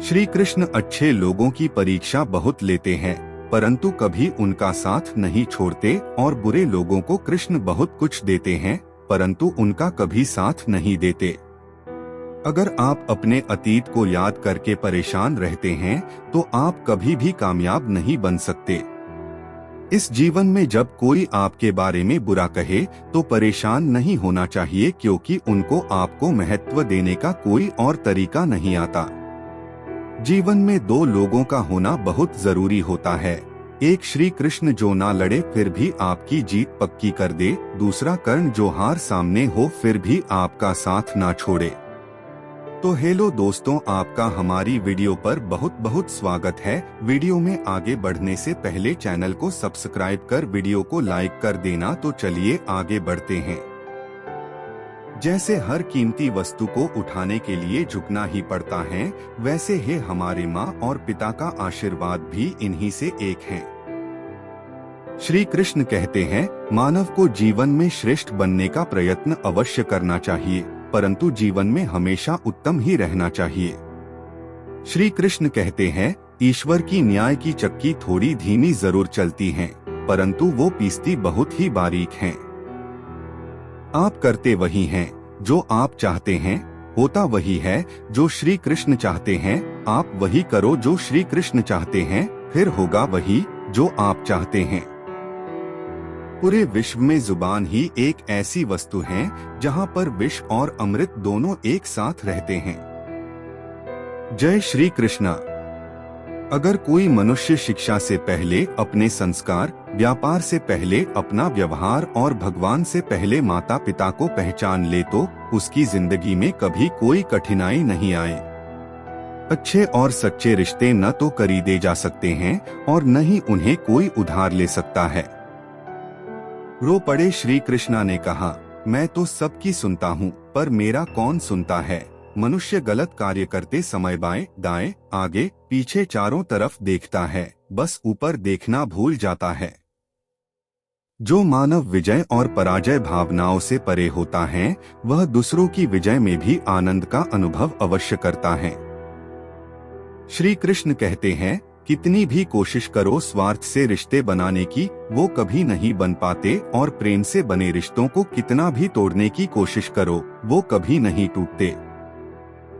श्री कृष्ण अच्छे लोगों की परीक्षा बहुत लेते हैं, परंतु कभी उनका साथ नहीं छोड़ते, और बुरे लोगों को कृष्ण बहुत कुछ देते हैं, परंतु उनका कभी साथ नहीं देते। अगर आप अपने अतीत को याद करके परेशान रहते हैं, तो आप कभी भी कामयाब नहीं बन सकते। इस जीवन में जब कोई आपके बारे में बुरा कहे, तो परेशान नहीं होना चाहिए, क्योंकि उनको आपको महत्व देने का कोई और तरीका नहीं आता। जीवन में दो लोगों का होना बहुत जरूरी होता है। एक श्री कृष्ण जो ना लड़े फिर भी आपकी जीत पक्की कर दे, दूसरा कर्ण जो हार सामने हो फिर भी आपका साथ ना छोड़े। तो हेलो दोस्तों, आपका हमारी वीडियो पर बहुत बहुत स्वागत है। वीडियो में आगे बढ़ने से पहले चैनल को सब्सक्राइब कर वीडियो को लाइक कर देना। तो चलिए आगे बढ़ते हैं। जैसे हर कीमती वस्तु को उठाने के लिए झुकना ही पड़ता है, वैसे ही हमारे माँ और पिता का आशीर्वाद भी इन्हीं से एक है। श्री कृष्ण कहते हैं, मानव को जीवन में श्रेष्ठ बनने का प्रयत्न अवश्य करना चाहिए, परंतु जीवन में हमेशा उत्तम ही रहना चाहिए। श्री कृष्ण कहते हैं, ईश्वर की न्याय की चक्की थोड़ी धीमी जरूर चलती है, परंतु वो पीसती बहुत ही बारीक है। आप करते वही हैं जो आप चाहते हैं, होता वही है जो श्री कृष्ण चाहते हैं। आप वही करो जो श्री कृष्ण चाहते हैं, फिर होगा वही जो आप चाहते हैं। पूरे विश्व में जुबान ही एक ऐसी वस्तु है जहां पर विष और अमृत दोनों एक साथ रहते हैं। जय श्री कृष्णा। अगर कोई मनुष्य शिक्षा से पहले अपने संस्कार, व्यापार से पहले अपना व्यवहार और भगवान से पहले माता पिता को पहचान ले, तो उसकी जिंदगी में कभी कोई कठिनाई नहीं आए। अच्छे और सच्चे रिश्ते न तो खरीदे जा सकते हैं और न ही उन्हें कोई उधार ले सकता है। रो पड़े श्री कृष्णा ने कहा, मैं तो सबकी सुनता हूँ, पर मेरा कौन सुनता है। मनुष्य गलत कार्य करते समय बाएं, दाएं, आगे, पीछे चारों तरफ देखता है, बस ऊपर देखना भूल जाता है। जो मानव विजय और पराजय भावनाओं से परे होता है, वह दूसरों की विजय में भी आनंद का अनुभव अवश्य करता है। श्री कृष्ण कहते हैं, कितनी भी कोशिश करो स्वार्थ से रिश्ते बनाने की, वो कभी नहीं बन पाते, और प्रेम से बने रिश्तों को कितना भी तोड़ने की कोशिश करो, वो कभी नहीं टूटते।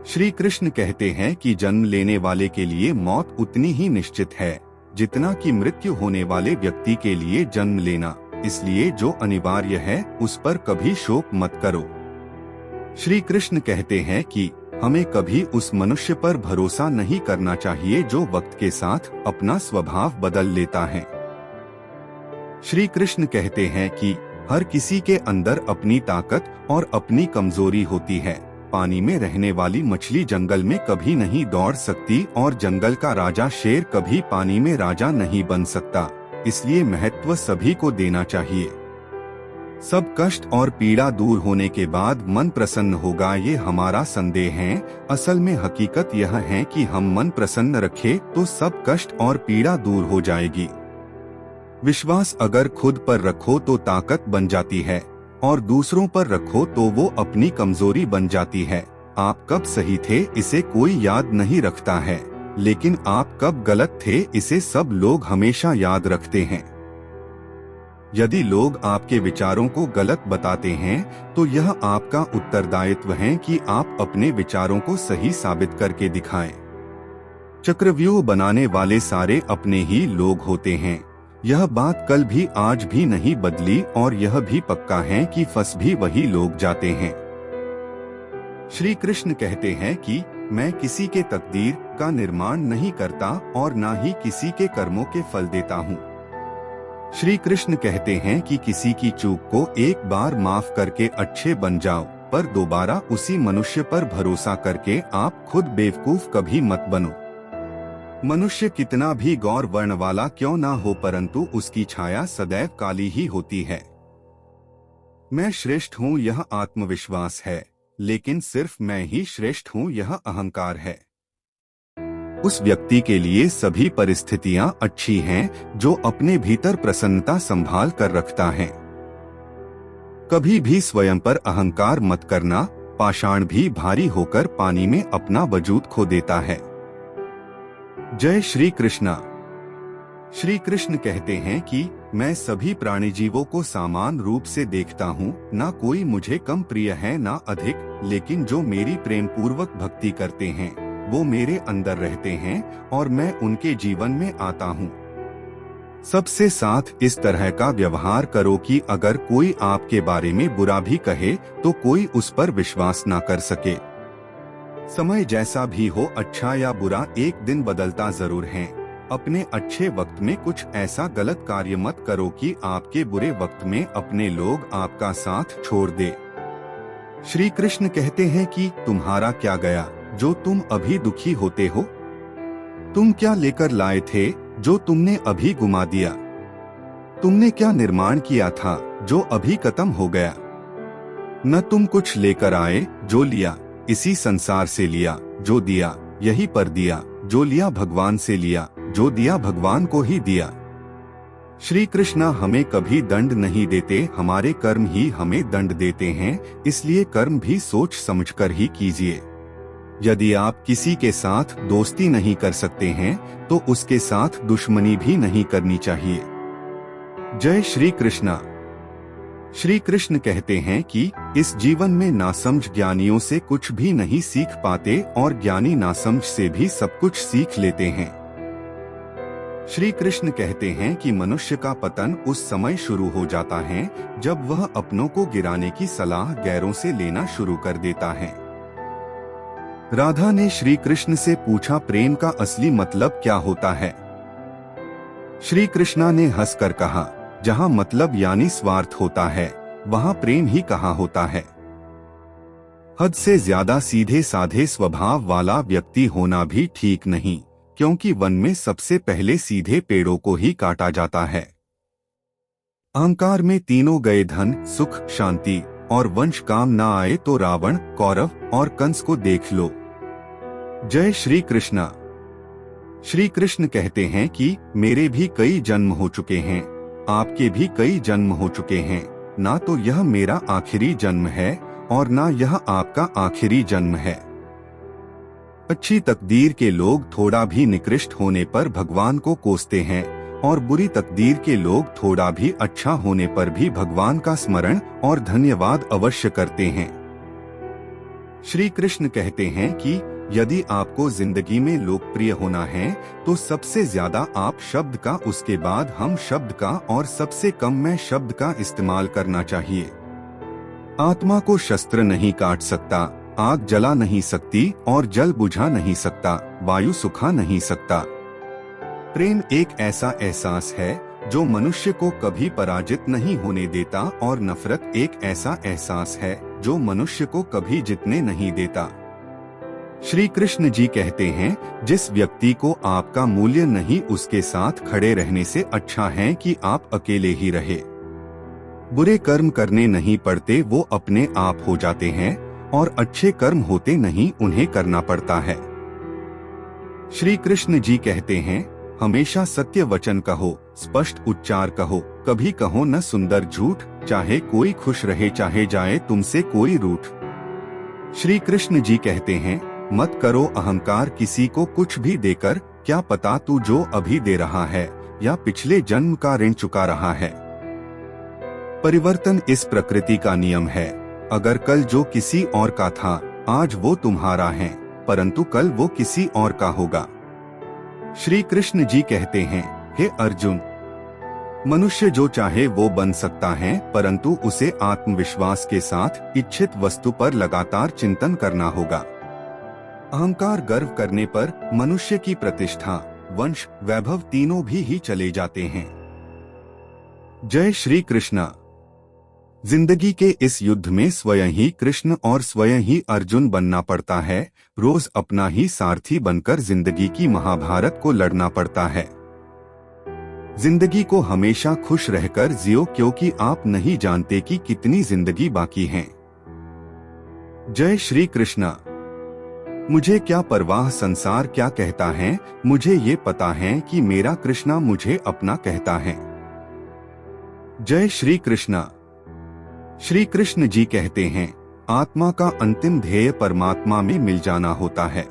श्री कृष्ण कहते हैं कि जन्म लेने वाले के लिए मौत उतनी ही निश्चित है जितना कि मृत्यु होने वाले व्यक्ति के लिए जन्म लेना, इसलिए जो अनिवार्य है उस पर कभी शोक मत करो। श्री कृष्ण कहते हैं कि हमें कभी उस मनुष्य पर भरोसा नहीं करना चाहिए जो वक्त के साथ अपना स्वभाव बदल लेता है। श्री कृष्ण कहते हैं कि हर किसी के अंदर अपनी ताकत और अपनी कमजोरी होती है। पानी में रहने वाली मछली जंगल में कभी नहीं दौड़ सकती, और जंगल का राजा शेर कभी पानी में राजा नहीं बन सकता, इसलिए महत्व सभी को देना चाहिए। सब कष्ट और पीड़ा दूर होने के बाद मन प्रसन्न होगा, ये हमारा संदेह है। असल में हकीकत यह है कि हम मन प्रसन्न रखें तो सब कष्ट और पीड़ा दूर हो जाएगी। विश्वास अगर खुद पर रखो तो ताकत बन जाती है, और दूसरों पर रखो तो वो अपनी कमजोरी बन जाती है। आप कब सही थे इसे कोई याद नहीं रखता है, लेकिन आप कब गलत थे इसे सब लोग हमेशा याद रखते हैं। यदि लोग आपके विचारों को गलत बताते हैं, तो यह आपका उत्तरदायित्व है कि आप अपने विचारों को सही साबित करके दिखाएं। चक्रव्यूह बनाने वाले सारे अपने ही लोग होते हैं। यह बात कल भी आज भी नहीं बदली, और यह भी पक्का है कि फंस भी वही लोग जाते हैं। श्री कृष्ण कहते हैं कि मैं किसी के तकदीर का निर्माण नहीं करता और ना ही किसी के कर्मों के फल देता हूँ। श्री कृष्ण कहते हैं कि किसी की चूक को एक बार माफ करके अच्छे बन जाओ, पर दोबारा उसी मनुष्य पर भरोसा करके आप खुद बेवकूफ कभी मत बनो। मनुष्य कितना भी गौर वर्ण वाला क्यों ना हो, परंतु उसकी छाया सदैव काली ही होती है। मैं श्रेष्ठ हूँ यह आत्मविश्वास है, लेकिन सिर्फ मैं ही श्रेष्ठ हूँ यह अहंकार है। उस व्यक्ति के लिए सभी परिस्थितियां अच्छी हैं जो अपने भीतर प्रसन्नता संभाल कर रखता है। कभी भी स्वयं पर अहंकार मत करना, पाषाण भी भारी होकर पानी में अपना वजूद खो देता है। जय श्री कृष्णा। श्री कृष्ण कहते हैं कि मैं सभी प्राणी जीवों को समान रूप से देखता हूँ, ना कोई मुझे कम प्रिय है ना अधिक, लेकिन जो मेरी प्रेम पूर्वक भक्ति करते हैं वो मेरे अंदर रहते हैं और मैं उनके जीवन में आता हूँ। सबसे साथ इस तरह का व्यवहार करो कि अगर कोई आपके बारे में बुरा भी कहे तो कोई उस पर विश्वास ना कर सके। समय जैसा भी हो, अच्छा या बुरा, एक दिन बदलता जरूर है। अपने अच्छे वक्त में कुछ ऐसा गलत कार्य मत करो कि आपके बुरे वक्त में अपने लोग आपका साथ छोड़ दे। श्री कृष्ण कहते हैं कि तुम्हारा क्या गया जो तुम अभी दुखी होते हो? तुम क्या लेकर लाए थे जो तुमने अभी गुमा दिया? तुमने क्या निर्माण किया था जो अभी खत्म हो गया? न तुम कुछ लेकर आए, जो लिया इसी संसार से लिया, जो दिया यही पर दिया, जो लिया भगवान से लिया, जो दिया भगवान को ही दिया। श्री कृष्ण हमें कभी दंड नहीं देते, हमारे कर्म ही हमें दंड देते हैं, इसलिए कर्म भी सोच समझकर ही कीजिए। यदि आप किसी के साथ दोस्ती नहीं कर सकते हैं तो उसके साथ दुश्मनी भी नहीं करनी चाहिए। जय श्री कृष्णा। श्री कृष्ण कहते हैं कि इस जीवन में नासमझ ज्ञानियों से कुछ भी नहीं सीख पाते और ज्ञानी नासमझ से भी सब कुछ सीख लेते हैं। श्री कृष्ण कहते हैं कि मनुष्य का पतन उस समय शुरू हो जाता है जब वह अपनों को गिराने की सलाह गैरों से लेना शुरू कर देता है। राधा ने श्री कृष्ण से पूछा, प्रेम का असली मतलब क्या होता है? श्री कृष्णा ने हंसकर कहा, जहाँ मतलब यानी स्वार्थ होता है वहाँ प्रेम ही कहाँ होता है। हद से ज्यादा सीधे साधे स्वभाव वाला व्यक्ति होना भी ठीक नहीं, क्योंकि वन में सबसे पहले सीधे पेड़ों को ही काटा जाता है। अहंकार में तीनों गए, धन, सुख, शांति और वंश काम ना आए तो रावण, कौरव और कंस को देख लो। जय श्री कृष्णा। श्री कृष्ण कहते हैं कि मेरे भी कई जन्म हो चुके हैं, आपके भी कई जन्म हो चुके हैं, ना तो यह मेरा आखिरी जन्म है और ना यह आपका आखिरी जन्म है। अच्छी तकदीर के लोग थोड़ा भी निकृष्ट होने पर भगवान को कोसते हैं और बुरी तकदीर के लोग थोड़ा भी अच्छा होने पर भी भगवान का स्मरण और धन्यवाद अवश्य करते हैं। श्री कृष्ण कहते हैं कि यदि आपको जिंदगी में लोकप्रिय होना है तो सबसे ज्यादा आप शब्द का, उसके बाद हम शब्द का और सबसे कम मैं शब्द का इस्तेमाल करना चाहिए। आत्मा को शस्त्र नहीं काट सकता, आग जला नहीं सकती और जल बुझा नहीं सकता, वायु सुखा नहीं सकता। प्रेम एक ऐसा एहसास है जो मनुष्य को कभी पराजित नहीं होने देता और नफरत एक ऐसा एहसास है जो मनुष्य को कभी जीतने नहीं देता। श्री कृष्ण जी कहते हैं, जिस व्यक्ति को आपका मूल्य नहीं उसके साथ खड़े रहने से अच्छा है कि आप अकेले ही रहे। बुरे कर्म करने नहीं पड़ते, वो अपने आप हो जाते हैं और अच्छे कर्म होते नहीं, उन्हें करना पड़ता है। श्री कृष्ण जी कहते हैं, हमेशा सत्य वचन कहो, स्पष्ट उच्चार कहो, कभी कहो न सुंदर झूठ, चाहे कोई खुश रहे चाहे जाए तुमसे कोई रूठ। श्री कृष्ण जी कहते हैं, मत करो अहंकार किसी को कुछ भी देकर, क्या पता तू जो अभी दे रहा है या पिछले जन्म का ऋण चुका रहा है। परिवर्तन इस प्रकृति का नियम है, अगर कल जो किसी और का था आज वो तुम्हारा है, परंतु कल वो किसी और का होगा। श्री कृष्ण जी कहते हैं, हे अर्जुन, मनुष्य जो चाहे वो बन सकता है, परंतु उसे आत्मविश्वास के साथ इच्छित वस्तु पर लगातार चिंतन करना होगा। अहंकार गर्व करने पर मनुष्य की प्रतिष्ठा, वंश, वैभव तीनों भी ही चले जाते हैं। जय श्री कृष्णा। जिंदगी के इस युद्ध में स्वयं ही कृष्ण और स्वयं ही अर्जुन बनना पड़ता है। रोज अपना ही सारथी बनकर जिंदगी की महाभारत को लड़ना पड़ता है। जिंदगी को हमेशा खुश रहकर जियो, क्योंकि आप नहीं जानते कि कितनी जिंदगी बाकी है। जय श्री कृष्णा। मुझे क्या परवाह संसार क्या कहता है, मुझे ये पता है कि मेरा कृष्णा मुझे अपना कहता है। जय श्री कृष्णा। श्री कृष्ण जी कहते हैं, आत्मा का अंतिम ध्येय परमात्मा में मिल जाना होता है।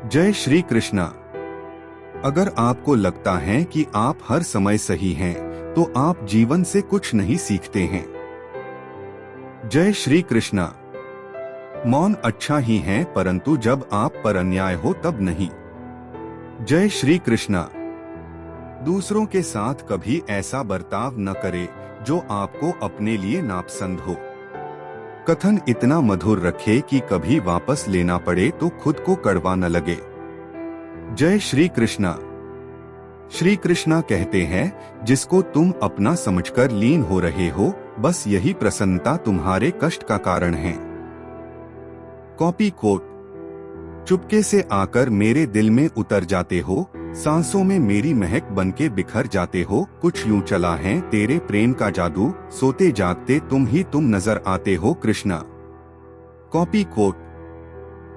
जय श्री कृष्णा। अगर आपको लगता है कि आप हर समय सही हैं, तो आप जीवन से कुछ नहीं सीखते हैं। जय श्री कृष्णा। मौन अच्छा ही है, परंतु जब आप पर अन्याय हो तब नहीं। जय श्री कृष्णा। दूसरों के साथ कभी ऐसा बर्ताव न करे जो आपको अपने लिए नापसंद हो। कथन इतना मधुर रखे कि कभी वापस लेना पड़े तो खुद को कड़वा न लगे। जय श्री कृष्णा। श्री कृष्णा कहते हैं, जिसको तुम अपना समझकर लीन हो रहे हो, बस यही प्रसन्नता तुम्हारे कष्ट का कारण है। Copy quote. चुपके से आकर मेरे दिल में उतर जाते हो, सांसों में मेरी महक बनके बिखर जाते हो। कुछ यूं चला है तेरे प्रेम का जादू, सोते जागते तुम ही तुम नजर आते हो कृष्णा। Copy coat.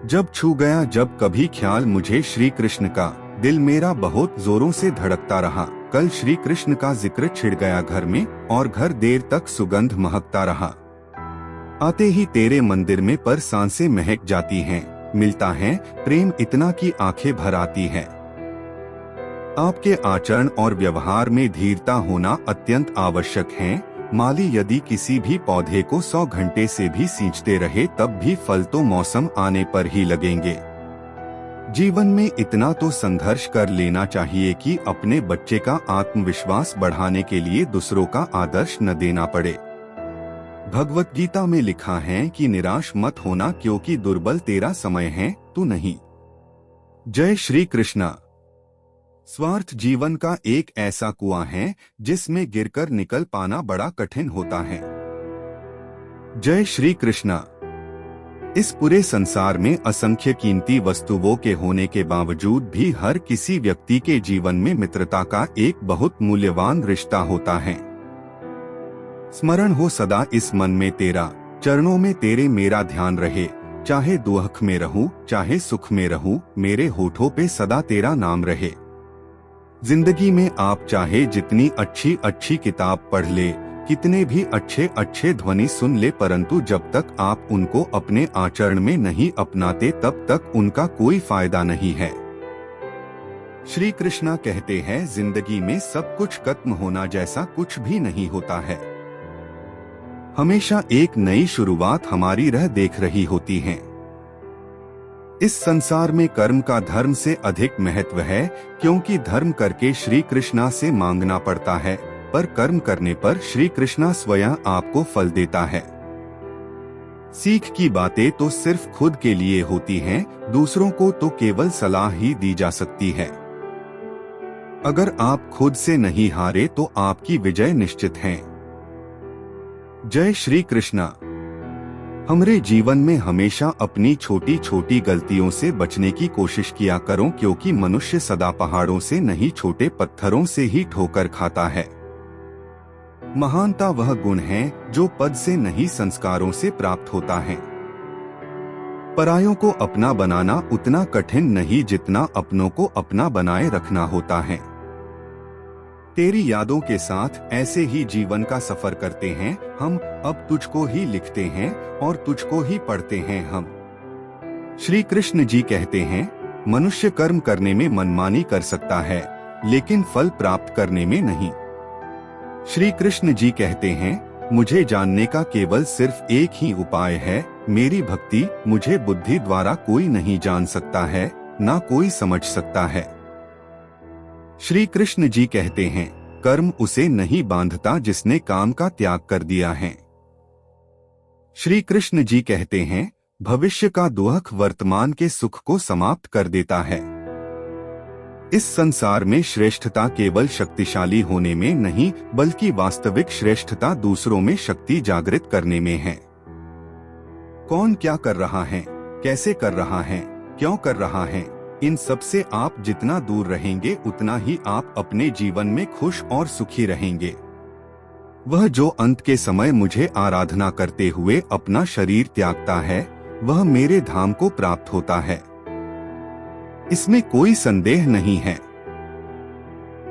जब छू गया जब कभी ख्याल मुझे श्री कृष्ण का, दिल मेरा बहुत जोरों से धड़कता रहा। कल श्री कृष्ण का जिक्र छिड़ गया घर में, और घर देर तक सुगंध महकता रहा। आते ही तेरे मंदिर में पर सांसें महक जाती हैं। मिलता है प्रेम इतना कि आंखें भर आती है। आपके आचरण और व्यवहार में धीरता होना अत्यंत आवश्यक है। माली यदि किसी भी पौधे को 100 घंटे से भी सींचते रहे तब भी फल तो मौसम आने पर ही लगेंगे। जीवन में इतना तो संघर्ष कर लेना चाहिए कि अपने बच्चे का आत्मविश्वास बढ़ाने के लिए दूसरों का आदर्श न देना पड़े। भगवत गीता में लिखा है कि निराश मत होना, क्योंकि दुर्बल तेरा समय है, तू नहीं। जय श्री कृष्णा। स्वार्थ जीवन का एक ऐसा कुआं है जिसमें गिरकर निकल पाना बड़ा कठिन होता है। जय श्री कृष्णा। इस पूरे संसार में असंख्य कीमती वस्तुओं के होने के बावजूद भी हर किसी व्यक्ति के जीवन में मित्रता का एक बहुत मूल्यवान रिश्ता होता है। स्मरण हो सदा इस मन में तेरा, चरणों में तेरे मेरा ध्यान रहे। चाहे दुख में रहूं चाहे सुख में रहूं, मेरे होठों पे सदा तेरा नाम रहे। जिंदगी में आप चाहे जितनी अच्छी अच्छी किताब पढ़ ले, कितने भी अच्छे अच्छे ध्वनि सुन ले, परंतु जब तक आप उनको अपने आचरण में नहीं अपनाते तब तक उनका कोई फायदा नहीं है। श्री कृष्णा कहते हैं, जिंदगी में सब कुछ खत्म होना जैसा कुछ भी नहीं होता है। हमेशा एक नई शुरुआत हमारी राह देख रही होती है। इस संसार में कर्म का धर्म से अधिक महत्व है, क्योंकि धर्म करके श्री कृष्णा से मांगना पड़ता है, पर कर्म करने पर श्री कृष्णा स्वयं आपको फल देता है। सीख की बातें तो सिर्फ खुद के लिए होती हैं, दूसरों को तो केवल सलाह ही दी जा सकती है। अगर आप खुद से नहीं हारे तो आपकी विजय निश्चित है। जय श्री कृष्णा। हमारे जीवन में हमेशा अपनी छोटी छोटी गलतियों से बचने की कोशिश किया करो, क्योंकि मनुष्य सदा पहाड़ों से नहीं छोटे पत्थरों से ही ठोकर खाता है। महानता वह गुण है जो पद से नहीं संस्कारों से प्राप्त होता है। परायों को अपना बनाना उतना कठिन नहीं जितना अपनों को अपना बनाए रखना होता है। तेरी यादों के साथ ऐसे ही जीवन का सफर करते हैं हम, अब तुझको ही लिखते हैं और तुझको ही पढ़ते हैं हम। श्री कृष्ण जी कहते हैं, मनुष्य कर्म करने में मनमानी कर सकता है, लेकिन फल प्राप्त करने में नहीं। श्री कृष्ण जी कहते हैं, मुझे जानने का केवल सिर्फ एक ही उपाय है, मेरी भक्ति। मुझे बुद्धि द्वारा कोई नहीं जान सकता है, ना कोई समझ सकता है। श्री कृष्ण जी कहते हैं, कर्म उसे नहीं बांधता जिसने काम का त्याग कर दिया है। श्री कृष्ण जी कहते हैं, भविष्य का दुख वर्तमान के सुख को समाप्त कर देता है। इस संसार में श्रेष्ठता केवल शक्तिशाली होने में नहीं, बल्कि वास्तविक श्रेष्ठता दूसरों में शक्ति जागृत करने में है। कौन क्या कर रहा है, कैसे कर रहा है, क्यों कर रहा है, इन सब से आप जितना दूर रहेंगे उतना ही आप अपने जीवन में खुश और सुखी रहेंगे। वह जो अंत के समय मुझे आराधना करते हुए अपना शरीर त्यागता है, वह मेरे धाम को प्राप्त होता है। इसमें कोई संदेह नहीं है।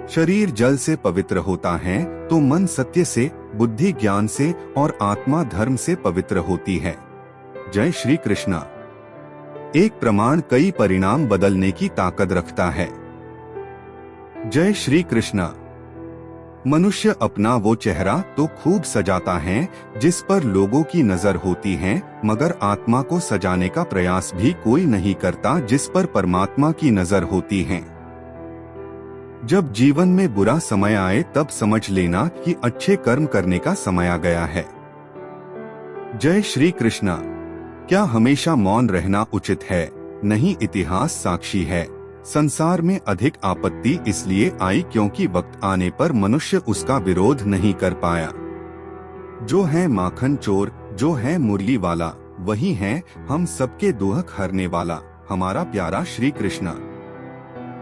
शरीर जल से पवित्र होता है तो मन सत्य से, बुद्धि ज्ञान से और आत्मा धर्म से पवित्र होती है। जय श्री कृष्णा। एक प्रमाण कई परिणाम बदलने की ताकत रखता है। जय श्री कृष्णा। मनुष्य अपना वो चेहरा तो खूब सजाता है जिस पर लोगों की नजर होती है, मगर आत्मा को सजाने का प्रयास भी कोई नहीं करता जिस पर परमात्मा की नजर होती है। जब जीवन में बुरा समय आए तब समझ लेना कि अच्छे कर्म करने का समय आ गया है। जय श्री कृष्णा। क्या हमेशा मौन रहना उचित है? नहीं, इतिहास साक्षी है। संसार में अधिक आपत्ति इसलिए आई क्योंकि वक्त आने पर मनुष्य उसका विरोध नहीं कर पाया। जो है माखन चोर, जो है मुरली वाला, वही है हम सबके दुख हरने वाला, हमारा प्यारा श्री कृष्णा।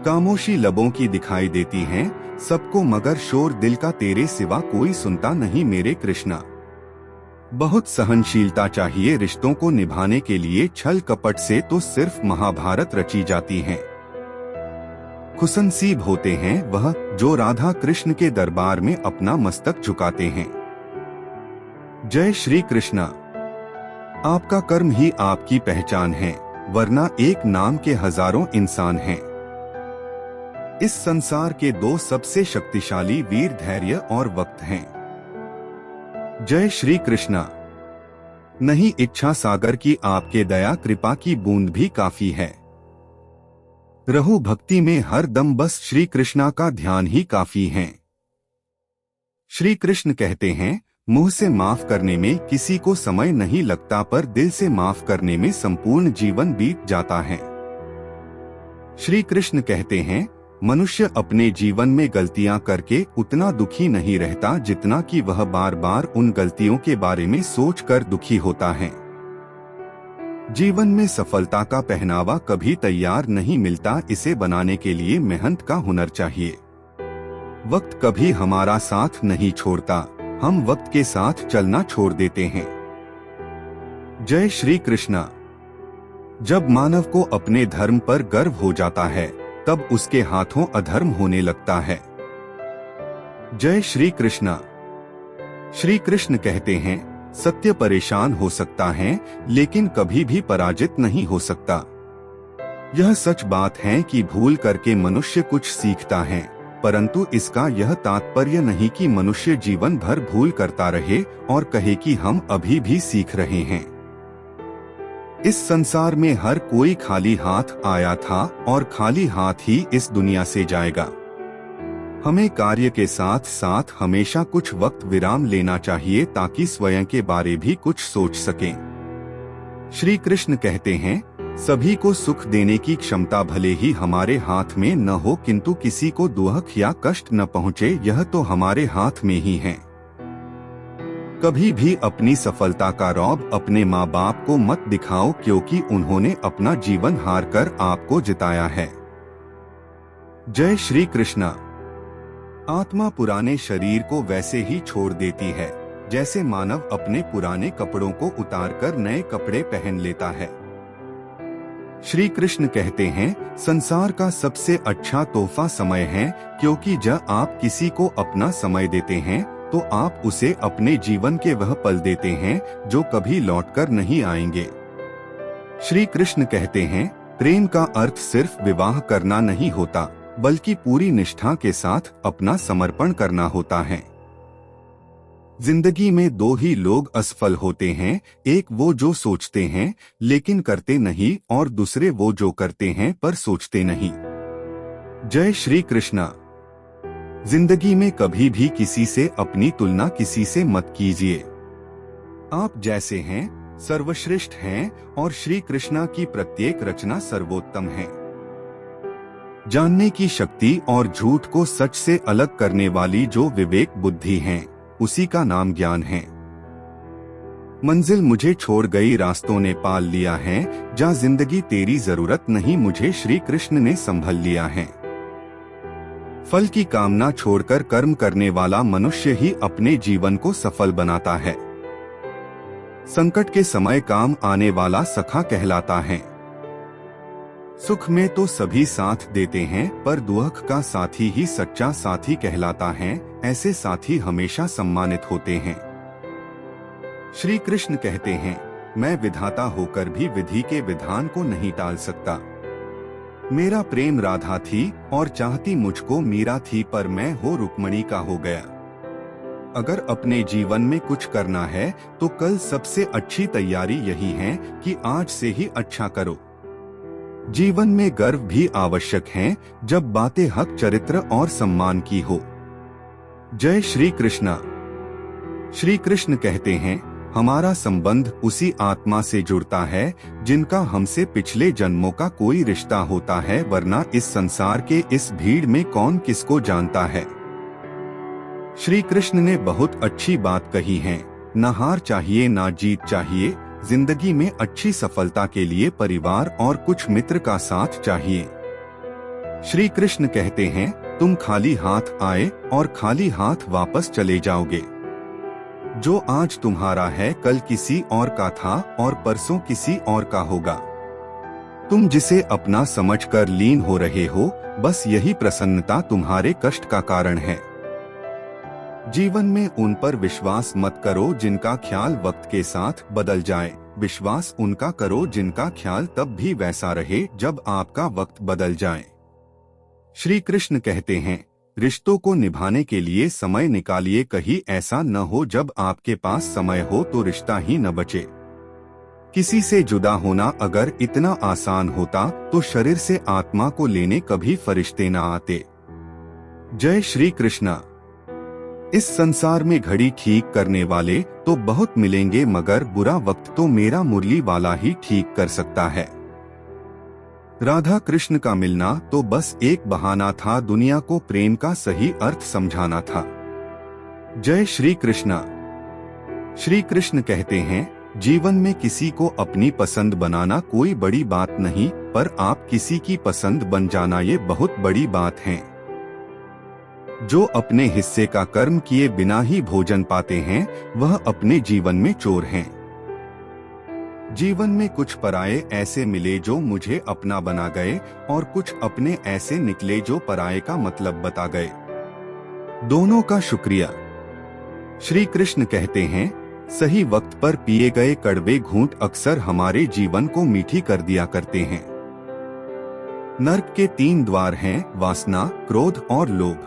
खामोशी लबों की दिखाई देती हैं सबको, मगर शोर दिल का तेरे सिवा कोई सुनता नहीं मेरे कृष्णा। बहुत सहनशीलता चाहिए रिश्तों को निभाने के लिए, छल कपट से तो सिर्फ महाभारत रची जाती है। खुशनसीब होते हैं वह जो राधा कृष्ण के दरबार में अपना मस्तक झुकाते हैं। जय श्री कृष्णा। आपका कर्म ही आपकी पहचान है, वरना एक नाम के हजारों इंसान हैं। इस संसार के दो सबसे शक्तिशाली वीर धैर्य और वक्त हैं। जय श्री कृष्णा। नहीं, इच्छा सागर की आपके दया कृपा की बूंद भी काफी है। रहु भक्ति में हर दम बस श्री कृष्णा का ध्यान ही काफी है। श्री कृष्ण कहते हैं, मुंह से माफ करने में किसी को समय नहीं लगता, पर दिल से माफ करने में संपूर्ण जीवन बीत जाता है। श्री कृष्ण कहते हैं, मनुष्य अपने जीवन में गलतियां करके उतना दुखी नहीं रहता जितना कि वह बार बार उन गलतियों के बारे में सोचकर दुखी होता है। जीवन में सफलता का पहनावा कभी तैयार नहीं मिलता, इसे बनाने के लिए मेहनत का हुनर चाहिए। वक्त कभी हमारा साथ नहीं छोड़ता, हम वक्त के साथ चलना छोड़ देते हैं। जय श्री कृष्णा। जब मानव को अपने धर्म पर गर्व हो जाता है तब उसके हाथों अधर्म होने लगता है। जय श्री कृष्णा। श्री कृष्ण कहते हैं, सत्य परेशान हो सकता है लेकिन कभी भी पराजित नहीं हो सकता। यह सच बात है कि भूल करके मनुष्य कुछ सीखता है, परंतु इसका यह तात्पर्य नहीं कि मनुष्य जीवन भर भूल करता रहे और कहे कि हम अभी भी सीख रहे हैं। इस संसार में हर कोई खाली हाथ आया था और खाली हाथ ही इस दुनिया से जाएगा। हमें कार्य के साथ साथ हमेशा कुछ वक्त विराम लेना चाहिए ताकि स्वयं के बारे भी कुछ सोच सकें। श्री कृष्ण कहते हैं, सभी को सुख देने की क्षमता भले ही हमारे हाथ में न हो, किंतु किसी को दुख या कष्ट न पहुंचे यह तो हमारे हाथ में ही है। कभी भी अपनी सफलता का रौब अपने माँ बाप को मत दिखाओ, क्योंकि उन्होंने अपना जीवन हार कर आपको जिताया है। जय श्री कृष्णा। आत्मा पुराने शरीर को वैसे ही छोड़ देती है जैसे मानव अपने पुराने कपड़ों को उतारकर नए कपड़े पहन लेता है। श्री कृष्ण कहते हैं, संसार का सबसे अच्छा तोहफा समय है, क्योंकि जब आप किसी को अपना समय देते हैं तो आप उसे अपने जीवन के वह पल देते हैं जो कभी लौटकर नहीं आएंगे। श्री कृष्ण कहते हैं, प्रेम का अर्थ सिर्फ विवाह करना नहीं होता, बल्कि पूरी निष्ठा के साथ अपना समर्पण करना होता है। जिंदगी में दो ही लोग असफल होते हैं, एक वो जो सोचते हैं लेकिन करते नहीं, और दूसरे वो जो करते हैं पर सोचते नहीं। जय श्री कृष्णा। जिंदगी में कभी भी किसी से अपनी तुलना किसी से मत कीजिए। आप जैसे हैं सर्वश्रेष्ठ हैं और श्री कृष्णा की प्रत्येक रचना सर्वोत्तम है। जानने की शक्ति और झूठ को सच से अलग करने वाली जो विवेक बुद्धि है, उसी का नाम ज्ञान है। मंजिल मुझे छोड़ गई रास्तों ने पाल लिया है, जहाँ जिंदगी तेरी जरूरत नहीं मुझे श्री कृष्ण ने संभल लिया है। फल की कामना छोड़कर कर्म करने वाला मनुष्य ही अपने जीवन को सफल बनाता है। संकट के समय काम आने वाला सखा कहलाता है। सुख में तो सभी साथ देते हैं, पर दुख का साथी ही सच्चा साथी कहलाता है। ऐसे साथी हमेशा सम्मानित होते हैं। श्री कृष्ण कहते हैं, मैं विधाता होकर भी विधि के विधान को नहीं टाल सकता। मेरा प्रेम राधा थी और चाहती मुझको मीरा थी, पर मैं हो रुक्मणी का हो गया। अगर अपने जीवन में कुछ करना है तो कल सबसे अच्छी तैयारी यही है कि आज से ही अच्छा करो। जीवन में गर्व भी आवश्यक है जब बातें हक, चरित्र और सम्मान की हो। जय श्री कृष्णा। श्री कृष्ण कहते हैं, हमारा संबंध उसी आत्मा से जुड़ता है जिनका हमसे पिछले जन्मों का कोई रिश्ता होता है, वरना इस संसार के इस भीड़ में कौन किसको जानता है। श्री कृष्ण ने बहुत अच्छी बात कही है, न हार चाहिए ना जीत चाहिए, जिंदगी में अच्छी सफलता के लिए परिवार और कुछ मित्र का साथ चाहिए। श्री कृष्ण कहते हैं, तुम खाली हाथ आए और खाली हाथ वापस चले जाओगे। जो आज तुम्हारा है कल किसी और का था और परसों किसी और का होगा। तुम जिसे अपना समझकर लीन हो रहे हो, बस यही प्रसन्नता तुम्हारे कष्ट का कारण है। जीवन में उन पर विश्वास मत करो जिनका ख्याल वक्त के साथ बदल जाए, विश्वास उनका करो जिनका ख्याल तब भी वैसा रहे जब आपका वक्त बदल जाए। श्री कृष्ण कहते हैं, रिश्तों को निभाने के लिए समय निकालिए, कहीं ऐसा न हो जब आपके पास समय हो तो रिश्ता ही न बचे। किसी से जुदा होना अगर इतना आसान होता तो शरीर से आत्मा को लेने कभी फरिश्ते न आते। जय श्री कृष्णा। इस संसार में घड़ी ठीक करने वाले तो बहुत मिलेंगे, मगर बुरा वक्त तो मेरा मुरली वाला ही ठीक कर सकता है। राधा कृष्ण का मिलना तो बस एक बहाना था, दुनिया को प्रेम का सही अर्थ समझाना था। जय श्री कृष्णा। श्री कृष्ण कहते हैं, जीवन में किसी को अपनी पसंद बनाना कोई बड़ी बात नहीं, पर आप किसी की पसंद बन जाना ये बहुत बड़ी बात है। जो अपने हिस्से का कर्म किए बिना ही भोजन पाते हैं, वह अपने जीवन में चोर हैं। जीवन में कुछ पराये ऐसे मिले जो मुझे अपना बना गए, और कुछ अपने ऐसे निकले जो पराये का मतलब बता गए। दोनों का शुक्रिया। श्री कृष्ण कहते हैं, सही वक्त पर पिए गए कड़वे घूंट अक्सर हमारे जीवन को मीठी कर दिया करते हैं। नर्क के 3 द्वार हैं, वासना, क्रोध और लोभ।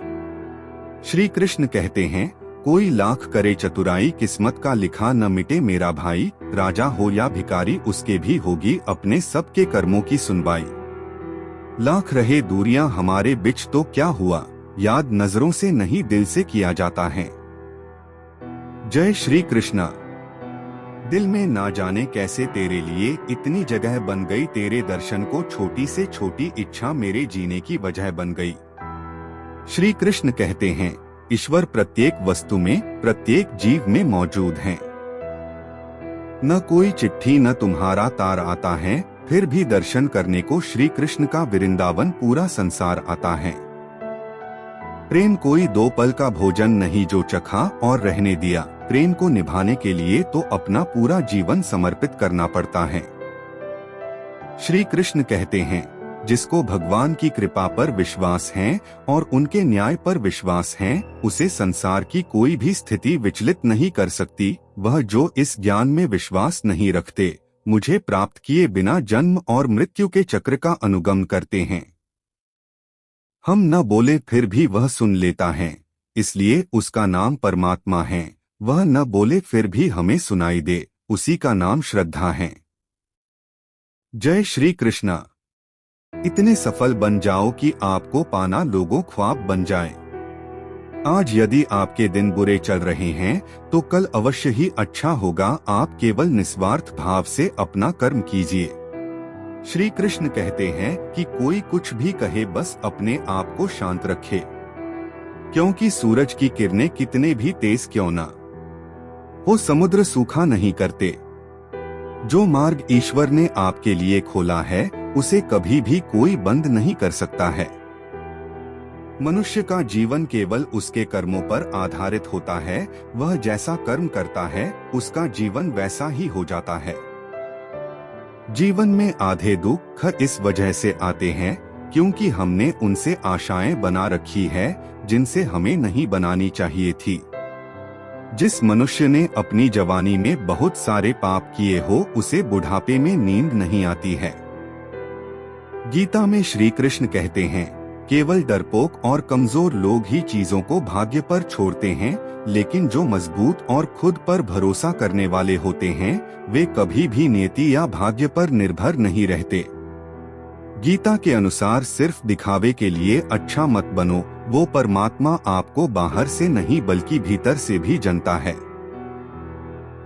श्री कृष्ण कहते हैं, कोई लाख करे चतुराई, किस्मत का लिखा न मिटे मेरा भाई। राजा हो या भिखारी, उसके भी होगी अपने सबके कर्मों की सुनवाई। लाख रहे दूरियां हमारे बिच तो क्या हुआ, याद नजरों से नहीं दिल से किया जाता है। जय श्री कृष्णा। दिल में ना जाने कैसे तेरे लिए इतनी जगह बन गई, तेरे दर्शन को छोटी से छोटी इच्छा मेरे जीने की वजह बन गई। श्री कृष्ण कहते हैं, ईश्वर प्रत्येक वस्तु में, प्रत्येक जीव में मौजूद हैं। न कोई चिट्ठी न तुम्हारा तार आता है, फिर भी दर्शन करने को श्री कृष्ण का वृंदावन पूरा संसार आता है। प्रेम कोई 2 पल का भोजन नहीं जो चखा और रहने दिया, प्रेम को निभाने के लिए तो अपना पूरा जीवन समर्पित करना पड़ता है। श्री कृष्ण कहते हैं, जिसको भगवान की कृपा पर विश्वास है और उनके न्याय पर विश्वास है, उसे संसार की कोई भी स्थिति विचलित नहीं कर सकती। वह जो इस ज्ञान में विश्वास नहीं रखते, मुझे प्राप्त किए बिना जन्म और मृत्यु के चक्र का अनुगम करते हैं। हम न बोले फिर भी वह सुन लेता है, इसलिए उसका नाम परमात्मा है। वह न बोले फिर भी हमें सुनाई दे, उसी का नाम श्रद्धा है। जय श्री कृष्णा। इतने सफल बन जाओ कि आपको पाना लोगों ख्वाब बन जाए। आज यदि आपके दिन बुरे चल रहे हैं तो कल अवश्य ही अच्छा होगा। आप केवल निस्वार्थ भाव से अपना कर्म कीजिए। श्री कृष्ण कहते हैं कि कोई कुछ भी कहे, बस अपने आप को शांत रखे, क्योंकि सूरज की किरणें कितने भी तेज क्यों ना हो, समुद्र सूखा नहीं करते। जो मार्ग ईश्वर ने आपके लिए खोला है, उसे कभी भी कोई बंद नहीं कर सकता है। मनुष्य का जीवन केवल उसके कर्मों पर आधारित होता है। वह जैसा कर्म करता है, उसका जीवन वैसा ही हो जाता है। जीवन में आधे दुख इस वजह से आते हैं क्योंकि हमने उनसे आशाएं बना रखी है जिनसे हमें नहीं बनानी चाहिए थी। जिस मनुष्य ने अपनी जवानी में बहुत सारे पाप किए हो, उसे बुढ़ापे में नींद नहीं आती है। गीता में श्री कृष्ण कहते हैं, केवल डरपोक और कमजोर लोग ही चीजों को भाग्य पर छोड़ते हैं, लेकिन जो मजबूत और खुद पर भरोसा करने वाले होते हैं वे कभी भी नियति या भाग्य पर निर्भर नहीं रहते। गीता के अनुसार सिर्फ दिखावे के लिए अच्छा मत बनो, वो परमात्मा आपको बाहर से नहीं बल्कि भीतर से भी जानता है।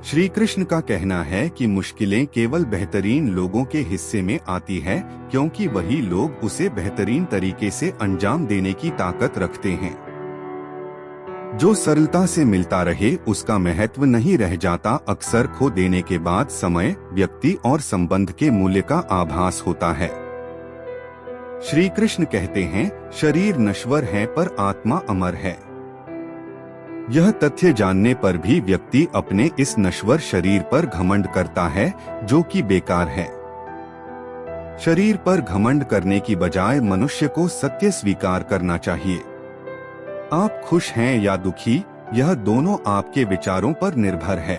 श्री कृष्ण का कहना है कि मुश्किलें केवल बेहतरीन लोगों के हिस्से में आती है, क्योंकि वही लोग उसे बेहतरीन तरीके से अंजाम देने की ताकत रखते हैं। जो सरलता से मिलता रहे उसका महत्व नहीं रह जाता। अक्सर खो देने के बाद समय, व्यक्ति और संबंध के मूल्य का आभास होता है। श्री कृष्ण कहते हैं, शरीर नश्वर है पर आत्मा अमर है। यह तथ्य जानने पर भी व्यक्ति अपने इस नश्वर शरीर पर घमंड करता है, जो कि बेकार है। शरीर पर घमंड करने की बजाय मनुष्य को सत्य स्वीकार करना चाहिए। आप खुश हैं या दुखी, यह दोनों आपके विचारों पर निर्भर है।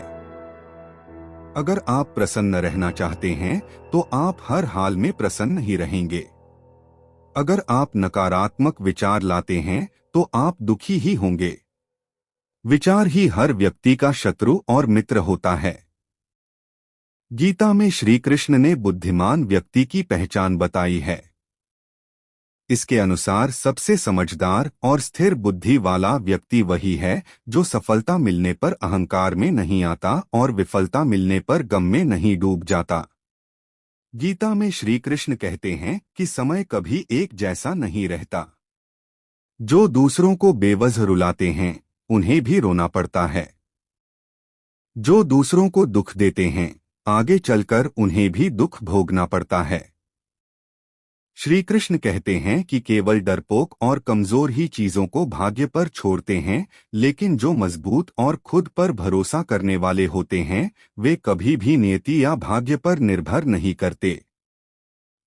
अगर आप प्रसन्न रहना चाहते हैं तो आप हर हाल में प्रसन्न ही रहेंगे। अगर आप नकारात्मक विचार लाते हैं तो आप दुखी ही होंगे। विचार ही हर व्यक्ति का शत्रु और मित्र होता है। गीता में श्री कृष्ण ने बुद्धिमान व्यक्ति की पहचान बताई है। इसके अनुसार सबसे समझदार और स्थिर बुद्धि वाला व्यक्ति वही है जो सफलता मिलने पर अहंकार में नहीं आता और विफलता मिलने पर गम में नहीं डूब जाता। गीता में श्री कृष्ण कहते हैं कि समय कभी एक जैसा नहीं रहता। जो दूसरों को बेवजह रुलाते हैं उन्हें भी रोना पड़ता है। जो दूसरों को दुख देते हैं आगे चलकर उन्हें भी दुख भोगना पड़ता है। श्री कृष्ण कहते हैं कि केवल डरपोक और कमजोर ही चीजों को भाग्य पर छोड़ते हैं, लेकिन जो मजबूत और खुद पर भरोसा करने वाले होते हैं वे कभी भी नियति या भाग्य पर निर्भर नहीं करते।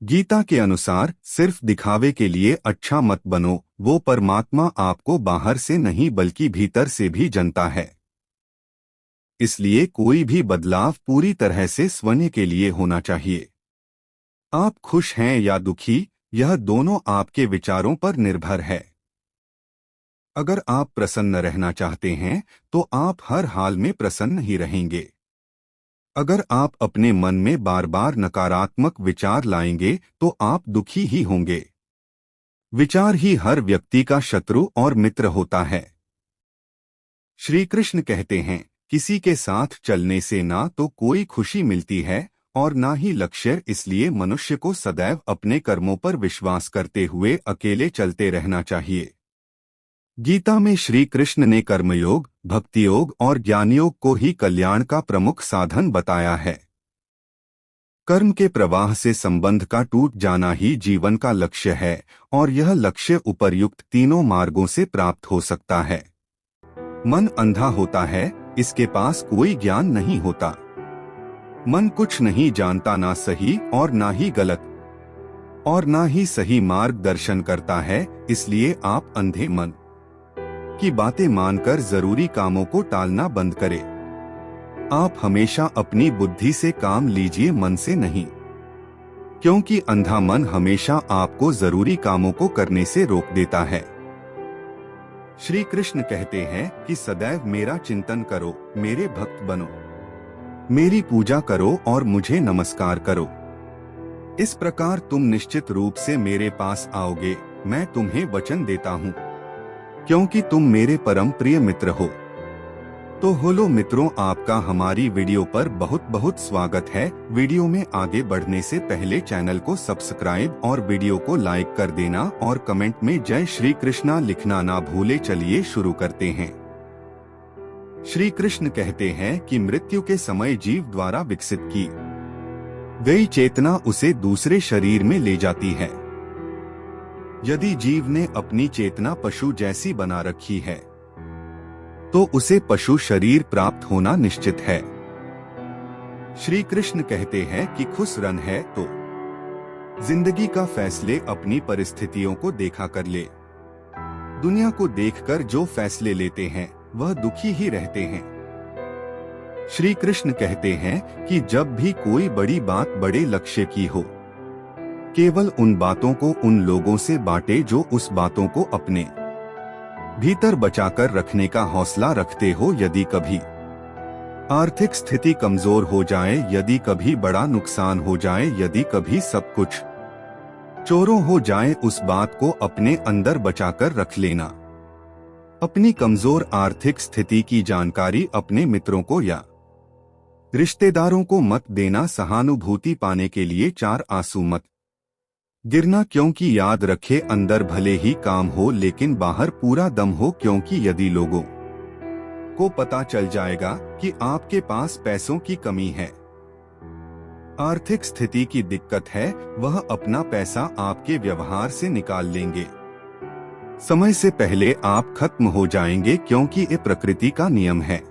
गीता के अनुसार सिर्फ दिखावे के लिए अच्छा मत बनो, वो परमात्मा आपको बाहर से नहीं बल्कि भीतर से भी जानता है। इसलिए कोई भी बदलाव पूरी तरह से स्वयं के लिए होना चाहिए। आप खुश हैं या दुखी, यह दोनों आपके विचारों पर निर्भर है। अगर आप प्रसन्न रहना चाहते हैं तो आप हर हाल में प्रसन्न ही रहेंगे। अगर आप अपने मन में बार बार नकारात्मक विचार लाएंगे तो आप दुखी ही होंगे। विचार ही हर व्यक्ति का शत्रु और मित्र होता है। श्री कृष्ण कहते हैं, किसी के साथ चलने से ना तो कोई खुशी मिलती है और ना ही लक्ष्य, इसलिए मनुष्य को सदैव अपने कर्मों पर विश्वास करते हुए अकेले चलते रहना चाहिए। गीता में श्री कृष्ण ने कर्मयोग, भक्ति योग और ज्ञान योग को ही कल्याण का प्रमुख साधन बताया है। कर्म के प्रवाह से संबंध का टूट जाना ही जीवन का लक्ष्य है और यह लक्ष्य उपर्युक्त तीनों मार्गों से प्राप्त हो सकता है। मन अंधा होता है, इसके पास कोई ज्ञान नहीं होता। मन कुछ नहीं जानता, ना सही और ना ही गलत और ना ही सही मार्गदर्शन करता है। इसलिए आप अंधे मन की बातें मानकर जरूरी कामों को टालना बंद करें। आप हमेशा अपनी बुद्धि से काम लीजिए, मन से नहीं, क्योंकि अंधा मन हमेशा आपको जरूरी कामों को करने से रोक देता है। श्री कृष्ण कहते हैं कि सदैव मेरा चिंतन करो, मेरे भक्त बनो, मेरी पूजा करो और मुझे नमस्कार करो। इस प्रकार तुम निश्चित रूप से मेरे पास आओगे, मैं तुम्हें वचन देता हूँ, क्योंकि तुम मेरे परम प्रिय मित्र हो। तो हेलो मित्रों, आपका हमारी वीडियो पर बहुत बहुत स्वागत है। वीडियो में आगे बढ़ने से पहले चैनल को सब्सक्राइब और वीडियो को लाइक कर देना और कमेंट में जय श्री कृष्णा लिखना ना भूले। चलिए शुरू करते हैं। श्री कृष्ण कहते हैं कि मृत्यु के समय जीव द्वारा विकसित की गई चेतना उसे दूसरे शरीर में ले जाती है। यदि जीव ने अपनी चेतना पशु जैसी बना रखी है तो उसे पशु शरीर प्राप्त होना निश्चित है। श्री कृष्ण कहते हैं कि खुश रन है तो जिंदगी का फैसले अपनी परिस्थितियों को देखा कर ले। दुनिया को देखकर जो फैसले लेते हैं वह दुखी ही रहते हैं। श्री कृष्ण कहते हैं कि जब भी कोई बड़ी बात बड़े लक्ष्य की हो केवल उन बातों को उन लोगों से बांटे जो उस बातों को अपने भीतर बचाकर रखने का हौसला रखते हो। यदि कभी आर्थिक स्थिति कमजोर हो जाए, यदि कभी बड़ा नुकसान हो जाए, यदि कभी सब कुछ चोरों हो जाए, उस बात को अपने अंदर बचाकर रख लेना। अपनी कमजोर आर्थिक स्थिति की जानकारी अपने मित्रों को या रिश्तेदारों को मत देना। सहानुभूति पाने के लिए 4 आंसू मत गिरना, क्योंकि याद रखे अंदर भले ही काम हो लेकिन बाहर पूरा दम हो। क्योंकि यदि लोगों को पता चल जाएगा कि आपके पास पैसों की कमी है, आर्थिक स्थिति की दिक्कत है, वह अपना पैसा आपके व्यवहार से निकाल लेंगे। समय से पहले आप खत्म हो जाएंगे, क्योंकि ये प्रकृति का नियम है।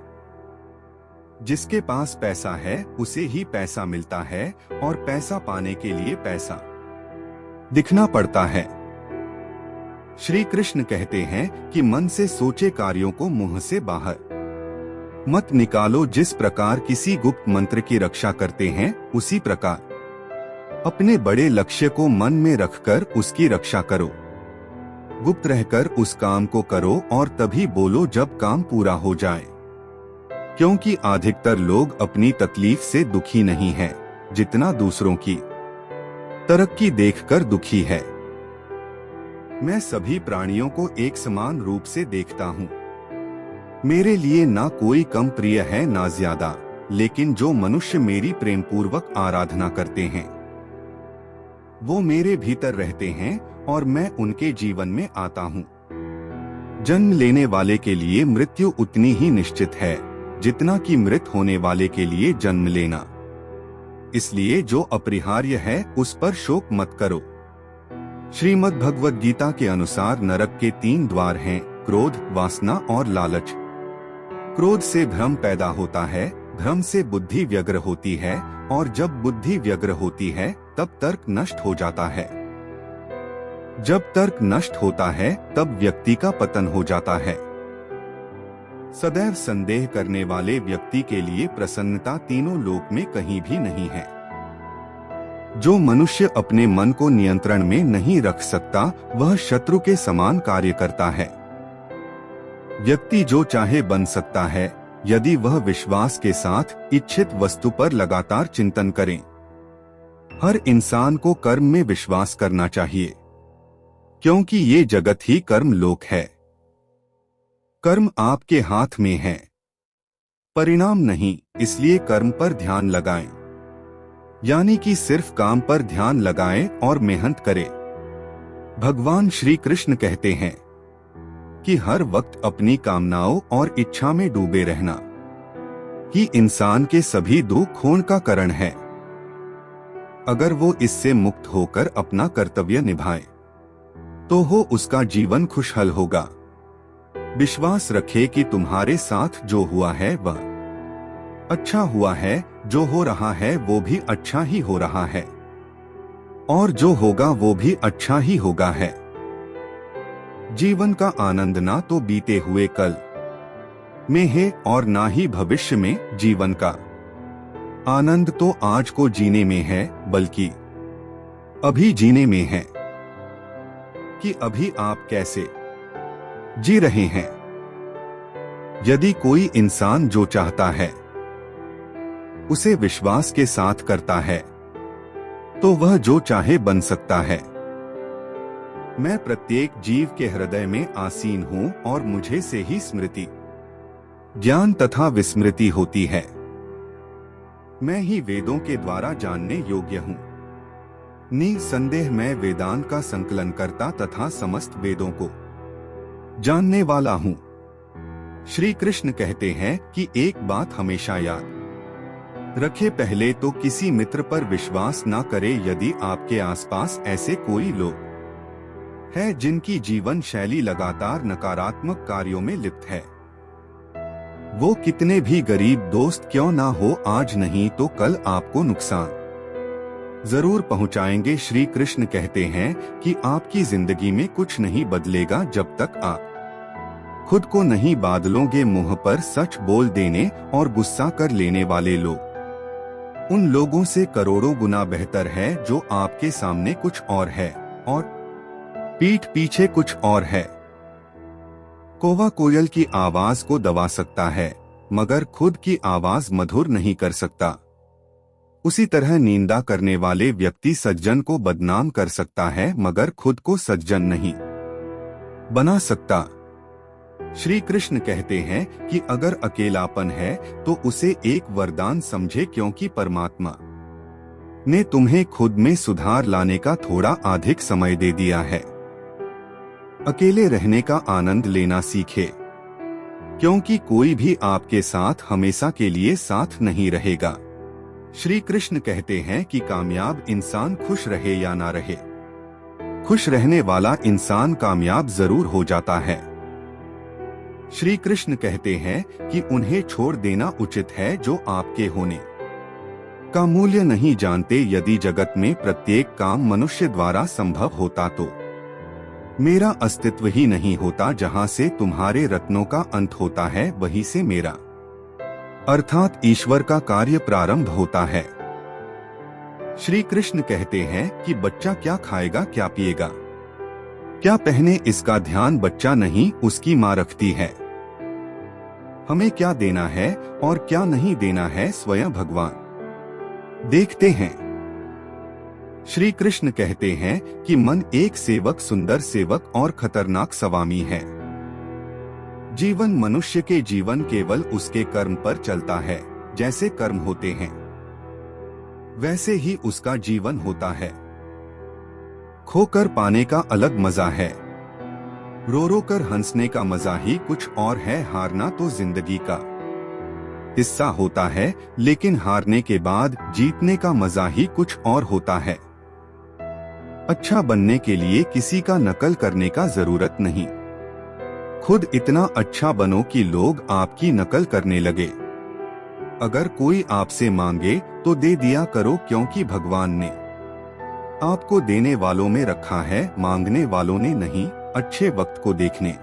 जिसके पास पैसा है उसे ही पैसा मिलता है, और पैसा पाने के लिए पैसा दिखना पड़ता है। श्री कृष्ण कहते हैं कि मन से सोचे कार्यों को मुंह से बाहर मत निकालो। जिस प्रकार किसी गुप्त मंत्र की रक्षा करते हैं, उसी प्रकार अपने बड़े लक्ष्य को मन में रखकर उसकी रक्षा करो। गुप्त रहकर उस काम को करो और तभी बोलो जब काम पूरा हो जाए। क्योंकि अधिकतर लोग अपनी तकलीफ से दुखी नहीं हैं, जितना दूसरों की तरक्की देखकर दुखी है। मैं सभी प्राणियों को एक समान रूप से देखता हूँ। मेरे लिए ना कोई कम प्रिय है ना ज्यादा, लेकिन जो मनुष्य मेरी प्रेम पूर्वक आराधना करते हैं वो मेरे भीतर रहते हैं और मैं उनके जीवन में आता हूँ। जन्म लेने वाले के लिए मृत्यु उतनी ही निश्चित है जितना कि मृत होने वाले के लिए जन्म लेना। इसलिए जो अपरिहार्य है उस पर शोक मत करो। श्रीमद् भगवद गीता के अनुसार नरक के 3 द्वार हैं, क्रोध, वासना और लालच। क्रोध से भ्रम पैदा होता है, भ्रम से बुद्धि व्यग्र होती है, और जब बुद्धि व्यग्र होती है तब तर्क नष्ट हो जाता है। जब तर्क नष्ट होता है तब व्यक्ति का पतन हो जाता है। सदैव संदेह करने वाले व्यक्ति के लिए प्रसन्नता तीनों लोक में कहीं भी नहीं है। जो मनुष्य अपने मन को नियंत्रण में नहीं रख सकता वह शत्रु के समान कार्य करता है। व्यक्ति जो चाहे बन सकता है यदि वह विश्वास के साथ इच्छित वस्तु पर लगातार चिंतन करे। हर इंसान को कर्म में विश्वास करना चाहिए, क्योंकि ये जगत ही कर्म लोक है। कर्म आपके हाथ में है, परिणाम नहीं, इसलिए कर्म पर ध्यान लगाएं। यानी कि सिर्फ काम पर ध्यान लगाएं और मेहनत करें। भगवान श्री कृष्ण कहते हैं कि हर वक्त अपनी कामनाओं और इच्छा में डूबे रहना ही इंसान के सभी दुख होने का कारण है। अगर वो इससे मुक्त होकर अपना कर्तव्य निभाए तो हो उसका जीवन खुशहाल होगा। विश्वास रखे कि तुम्हारे साथ जो हुआ है वह अच्छा हुआ है, जो हो रहा है वो भी अच्छा ही हो रहा है, और जो होगा वो भी अच्छा ही होगा है। जीवन का आनंद ना तो बीते हुए कल में है और ना ही भविष्य में। जीवन का आनंद तो आज को जीने में है, बल्कि अभी जीने में है कि अभी आप कैसे जी रहे हैं। यदि कोई इंसान जो चाहता है उसे विश्वास के साथ करता है तो वह जो चाहे बन सकता है। मैं प्रत्येक जीव के हृदय में आसीन हूँ और मुझे से ही स्मृति, ज्ञान तथा विस्मृति होती है। मैं ही वेदों के द्वारा जानने योग्य हूँ। निसंदेह मैं वेदांत का संकलन करता तथा समस्त वेदों को जानने वाला हूँ। श्री कृष्ण कहते हैं कि एक बात हमेशा याद रखे, पहले तो किसी मित्र पर विश्वास ना करे। यदि आपके आसपास ऐसे कोई लोग है जिनकी जीवन शैली लगातार नकारात्मक कार्यों में लिप्त है, वो कितने भी गरीब दोस्त क्यों ना हो, आज नहीं तो कल आपको नुकसान जरूर पहुंचाएंगे। श्री कृष्ण कहते हैं कि आपकी जिंदगी में कुछ नहीं बदलेगा जब तक आप खुद को नहीं बादलोगे। मुंह पर सच बोल देने और गुस्सा कर लेने वाले लोग उन लोगों से करोड़ों गुना बेहतर है जो आपके सामने कुछ और है और पीठ पीछे कुछ और है। कौवा कोयल की आवाज को दबा सकता है, मगर खुद की आवाज मधुर नहीं कर सकता। उसी तरह निंदा करने वाले व्यक्ति सज्जन को बदनाम कर सकता है, मगर खुद को सज्जन नहीं बना सकता। श्री कृष्ण कहते हैं कि अगर अकेलापन है तो उसे एक वरदान समझे, क्योंकि परमात्मा ने तुम्हें खुद में सुधार लाने का थोड़ा अधिक समय दे दिया है। अकेले रहने का आनंद लेना सीखे, क्योंकि कोई भी आपके साथ हमेशा के लिए साथ नहीं रहेगा। श्री कृष्ण कहते हैं कि कामयाब इंसान खुश रहे या ना रहे, खुश रहने वाला इंसान कामयाब जरूर हो जाता है। श्री कृष्ण कहते हैं कि उन्हें छोड़ देना उचित है जो आपके होने का मूल्य नहीं जानते। यदि जगत में प्रत्येक काम मनुष्य द्वारा संभव होता तो मेरा अस्तित्व ही नहीं होता। जहां से तुम्हारे रत्नों का अंत होता है, वहीं से मेरा अर्थात ईश्वर का कार्य प्रारंभ होता है। श्री कृष्ण कहते हैं कि बच्चा क्या खाएगा, क्या पिएगा, क्या पहने, इसका ध्यान बच्चा नहीं उसकी माँ रखती है। हमें क्या देना है और क्या नहीं देना है, स्वयं भगवान देखते हैं। श्री कृष्ण कहते हैं कि मन एक सेवक, सुंदर सेवक और खतरनाक स्वामी है। जीवन मनुष्य के जीवन केवल उसके कर्म पर चलता है। जैसे कर्म होते हैं वैसे ही उसका जीवन होता है। खोकर पाने का अलग मजा है, रो रो कर हंसने का मजा ही कुछ और है। हारना तो जिंदगी का हिस्सा होता है, लेकिन हारने के बाद जीतने का मजा ही कुछ और होता है। अच्छा बनने के लिए किसी का नकल करने का जरूरत नहीं, खुद इतना अच्छा बनो कि लोग आपकी नकल करने लगे। अगर कोई आपसे मांगे तो दे दिया करो, क्योंकि भगवान ने आपको देने वालों में रखा है, मांगने वालों ने नहीं। अच्छे वक्त को देखने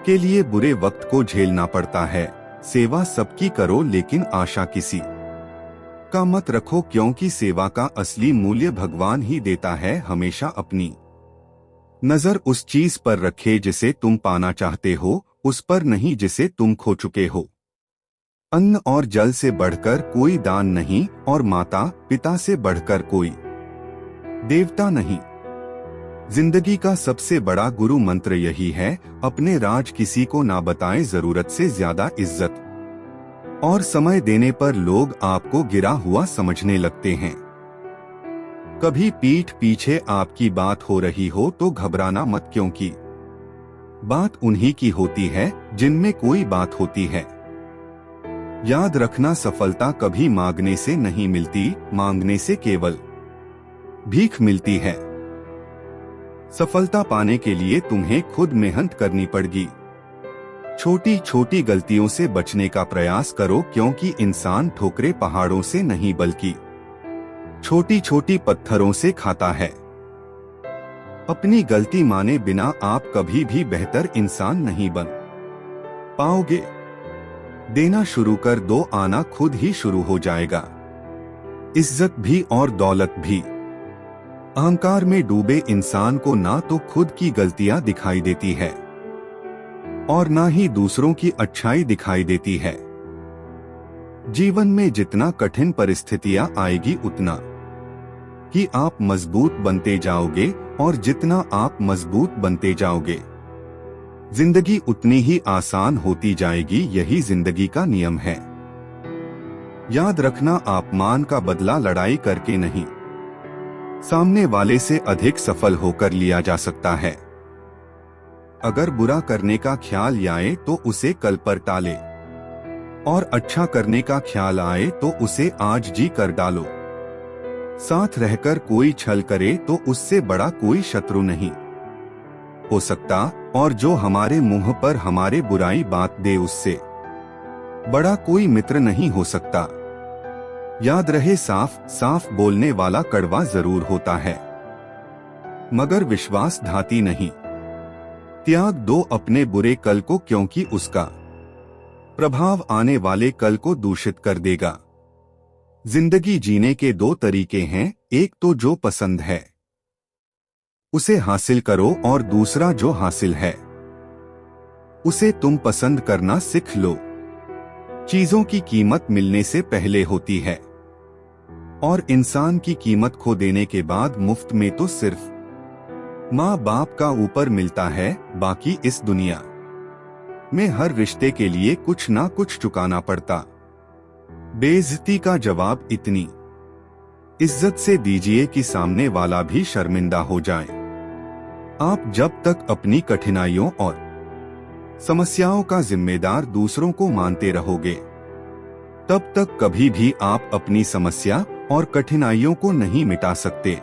के लिए बुरे वक्त को झेलना पड़ता है। सेवा सबकी करो, लेकिन आशा किसी का मत रखो, क्योंकि सेवा का असली मूल्य भगवान ही देता है। हमेशा अपनी नजर उस चीज पर रखे जिसे तुम पाना चाहते हो, उस पर नहीं जिसे तुम खो चुके हो। अन्न और जल से बढ़कर कोई दान नहीं, और माता पिता से बढ़कर कोई देवता नहीं। जिंदगी का सबसे बड़ा गुरु मंत्र यही है, अपने राज किसी को ना बताएं। जरूरत से ज्यादा इज्जत और समय देने पर लोग आपको गिरा हुआ समझने लगते हैं। कभी पीठ पीछे आपकी बात हो रही हो तो घबराना मत, क्योंकि बात उन्हीं की होती है जिनमें कोई बात होती है। याद रखना, सफलता कभी मांगने से नहीं मिलती, मांगने से केवल भीख मिलती है। सफलता पाने के लिए तुम्हें खुद मेहनत करनी पड़ेगी। छोटी छोटी गलतियों से बचने का प्रयास करो, क्योंकि इंसान ठोकरे पहाड़ों से नहीं बल्कि छोटी छोटी पत्थरों से खाता है। अपनी गलती माने बिना आप कभी भी बेहतर इंसान नहीं बन पाओगे। देना शुरू कर दो, आना खुद ही शुरू हो जाएगा। इज्जत भी और दौलत भी। अहंकार में डूबे इंसान को ना तो खुद की गलतियां दिखाई देती है और ना ही दूसरों की अच्छाई दिखाई देती है। जीवन में जितना कठिन परिस्थितियां आएगी उतना ही आप मजबूत बनते जाओगे, और जितना आप मजबूत बनते जाओगे जिंदगी उतनी ही आसान होती जाएगी। यही जिंदगी का नियम है। याद रखना, अपमान का बदला लड़ाई करके नहीं, सामने वाले से अधिक सफल होकर लिया जा सकता है। अगर बुरा करने का ख्याल आए तो उसे कल पर टाले, और अच्छा करने का ख्याल आए तो उसे आज जी कर डालो। साथ रहकर कोई छल करे तो उससे बड़ा कोई शत्रु नहीं हो सकता, और जो हमारे मुंह पर हमारे बुराई बात दे उससे बड़ा कोई मित्र नहीं हो सकता। याद रहे, साफ साफ बोलने वाला कड़वा जरूर होता है, मगर विश्वासघाती नहीं। त्याग दो अपने बुरे कल को, क्योंकि उसका प्रभाव आने वाले कल को दूषित कर देगा। जिंदगी जीने के दो तरीके हैं, एक तो जो पसंद है उसे हासिल करो और दूसरा जो हासिल है उसे तुम पसंद करना सीख लो। चीजों की कीमत मिलने से पहले होती है और इंसान की कीमत खो देने के बाद मुफ्त में तो सिर्फ माँ बाप का ऊपर मिलता है, बाकी इस दुनिया में हर रिश्ते के लिए कुछ ना कुछ चुकाना पड़ता। बेइज्जती का जवाब इतनी इज्जत से दीजिए कि सामने वाला भी शर्मिंदा हो जाए। आप जब तक अपनी कठिनाइयों और समस्याओं का जिम्मेदार दूसरों को मानते रहोगे, तब तक कभी भी आप अपनी समस्या और कठिनाइयों को नहीं मिटा सकते।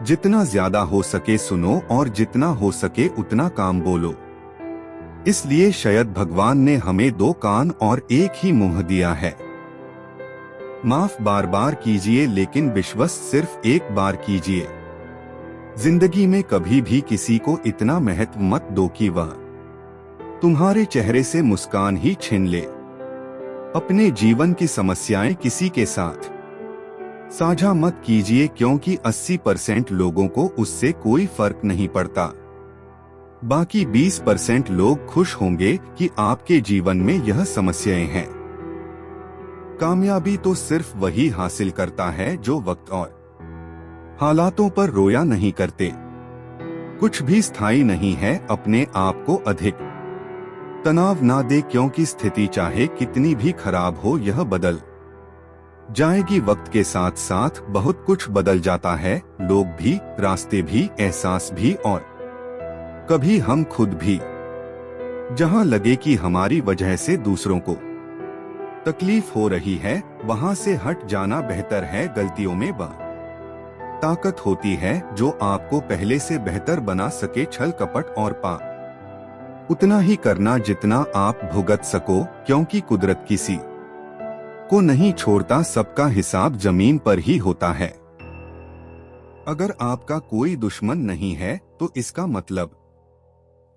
जितना ज्यादा हो सके सुनो और जितना हो सके उतना काम बोलो। इसलिए शायद भगवान ने हमें दो कान और एक ही मुंह दिया है। माफ बार बार कीजिए लेकिन विश्वास सिर्फ एक बार कीजिए। जिंदगी में कभी भी किसी को इतना महत्व मत दो कि वह तुम्हारे चेहरे से मुस्कान ही छीन ले। अपने जीवन की समस्याएं किसी के साथ साझा मत कीजिए क्योंकि 80% लोगों को उससे कोई फर्क नहीं पड़ता। बाकी 20% लोग खुश होंगे कि आपके जीवन में यह समस्याएं हैं। कामयाबी तो सिर्फ वही हासिल करता है जो वक्त और हालातों पर रोया नहीं करते। कुछ भी स्थायी नहीं है। अपने आप को अधिक तनाव ना दे क्योंकि स्थिति चाहे कितनी भी खराब हो यह बदल जाएगी। वक्त के साथ साथ बहुत कुछ बदल जाता है, लोग भी, रास्ते भी, एहसास भी और कभी हम खुद भी। जहां लगे कि हमारी वजह से दूसरों को तकलीफ हो रही है, वहां से हट जाना बेहतर है। गलतियों में वह ताकत होती है जो आपको पहले से बेहतर बना सके। छल कपट और पाप उतना ही करना जितना आप भुगत सको, क्योंकि कुदरत किसी को नहीं छोड़ता। सबका हिसाब जमीन पर ही होता है। अगर आपका कोई दुश्मन नहीं है तो इसका मतलब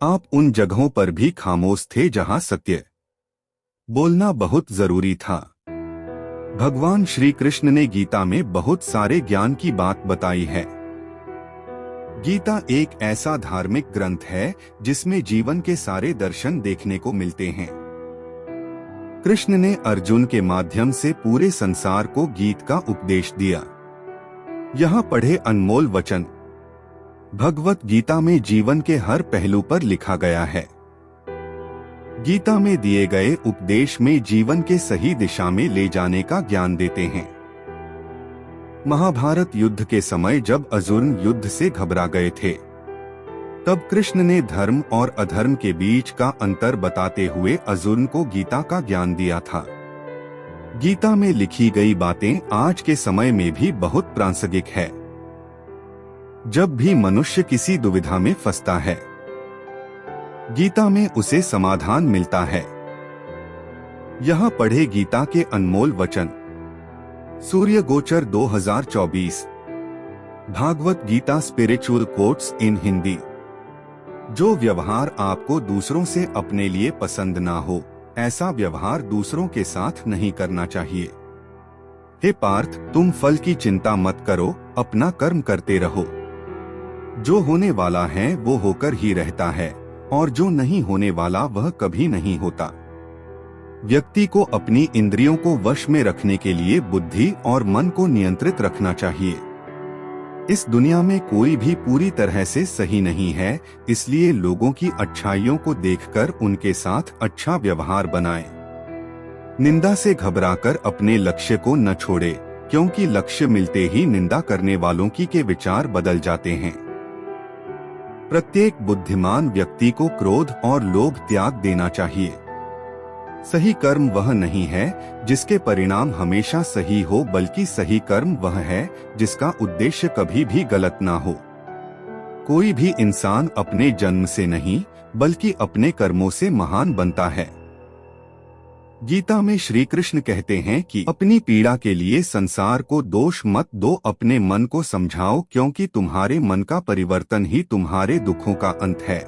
आप उन जगहों पर भी खामोश थे जहां सत्य बोलना बहुत जरूरी था। भगवान श्री कृष्ण ने गीता में बहुत सारे ज्ञान की बात बताई है। गीता एक ऐसा धार्मिक ग्रंथ है जिसमें जीवन के सारे दर्शन देखने को मिलते हैं। कृष्ण ने अर्जुन के माध्यम से पूरे संसार को गीत का उपदेश दिया। यहाँ पढ़े अनमोल वचन भगवत गीता में जीवन के हर पहलू पर लिखा गया है। गीता में दिए गए उपदेश में जीवन के सही दिशा में ले जाने का ज्ञान देते हैं। महाभारत युद्ध के समय जब अर्जुन युद्ध से घबरा गए थे, तब कृष्ण ने धर्म और अधर्म के बीच का अंतर बताते हुए अर्जुन को गीता का ज्ञान दिया था। गीता में लिखी गई बातें आज के समय में भी बहुत प्रासंगिक है। जब भी मनुष्य किसी दुविधा में फंसता है, गीता में उसे समाधान मिलता है। यहाँ पढ़े गीता के अनमोल वचन। सूर्य गोचर 2024 Bhagavad Gita spiritual quotes in Hindi. जो व्यवहार आपको दूसरों से अपने लिए पसंद ना हो, ऐसा व्यवहार दूसरों के साथ नहीं करना चाहिए। हे पार्थ, तुम फल की चिंता मत करो, अपना कर्म करते रहो। जो होने वाला है वो होकर ही रहता है और जो नहीं होने वाला वह कभी नहीं होता। व्यक्ति को अपनी इंद्रियों को वश में रखने के लिए बुद्धि और मन को नियंत्रित रखना चाहिए। इस दुनिया में कोई भी पूरी तरह से सही नहीं है, इसलिए लोगों की अच्छाइयों को देखकर उनके साथ अच्छा व्यवहार बनाएं। निंदा से घबराकर अपने लक्ष्य को न छोड़े, क्योंकि लक्ष्य मिलते ही निंदा करने वालों के विचार बदल जाते हैं। प्रत्येक बुद्धिमान व्यक्ति को क्रोध और लोभ त्याग देना चाहिए। सही कर्म वह नहीं है जिसके परिणाम हमेशा सही हो, बल्कि सही कर्म वह है जिसका उद्देश्य कभी भी गलत ना हो। कोई भी इंसान अपने जन्म से नहीं बल्कि अपने कर्मों से महान बनता है। गीता में श्री कृष्ण कहते हैं कि अपनी पीड़ा के लिए संसार को दोष मत दो, अपने मन को समझाओ, क्योंकि तुम्हारे मन का परिवर्तन ही तुम्हारे दुखों का अंत है।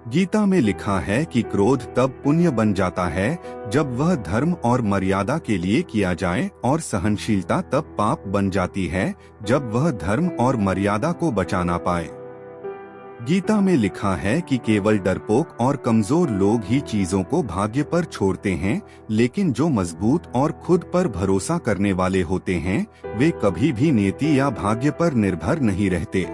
गीता में लिखा है कि क्रोध तब पुण्य बन जाता है जब वह धर्म और मर्यादा के लिए किया जाए, और सहनशीलता तब पाप बन जाती है जब वह धर्म और मर्यादा को बचा ना पाए। गीता में लिखा है कि केवल डरपोक और कमजोर लोग ही चीजों को भाग्य पर छोड़ते हैं, लेकिन जो मजबूत और खुद पर भरोसा करने वाले होते हैं वे कभी भी नियति या भाग्य पर निर्भर नहीं रहते।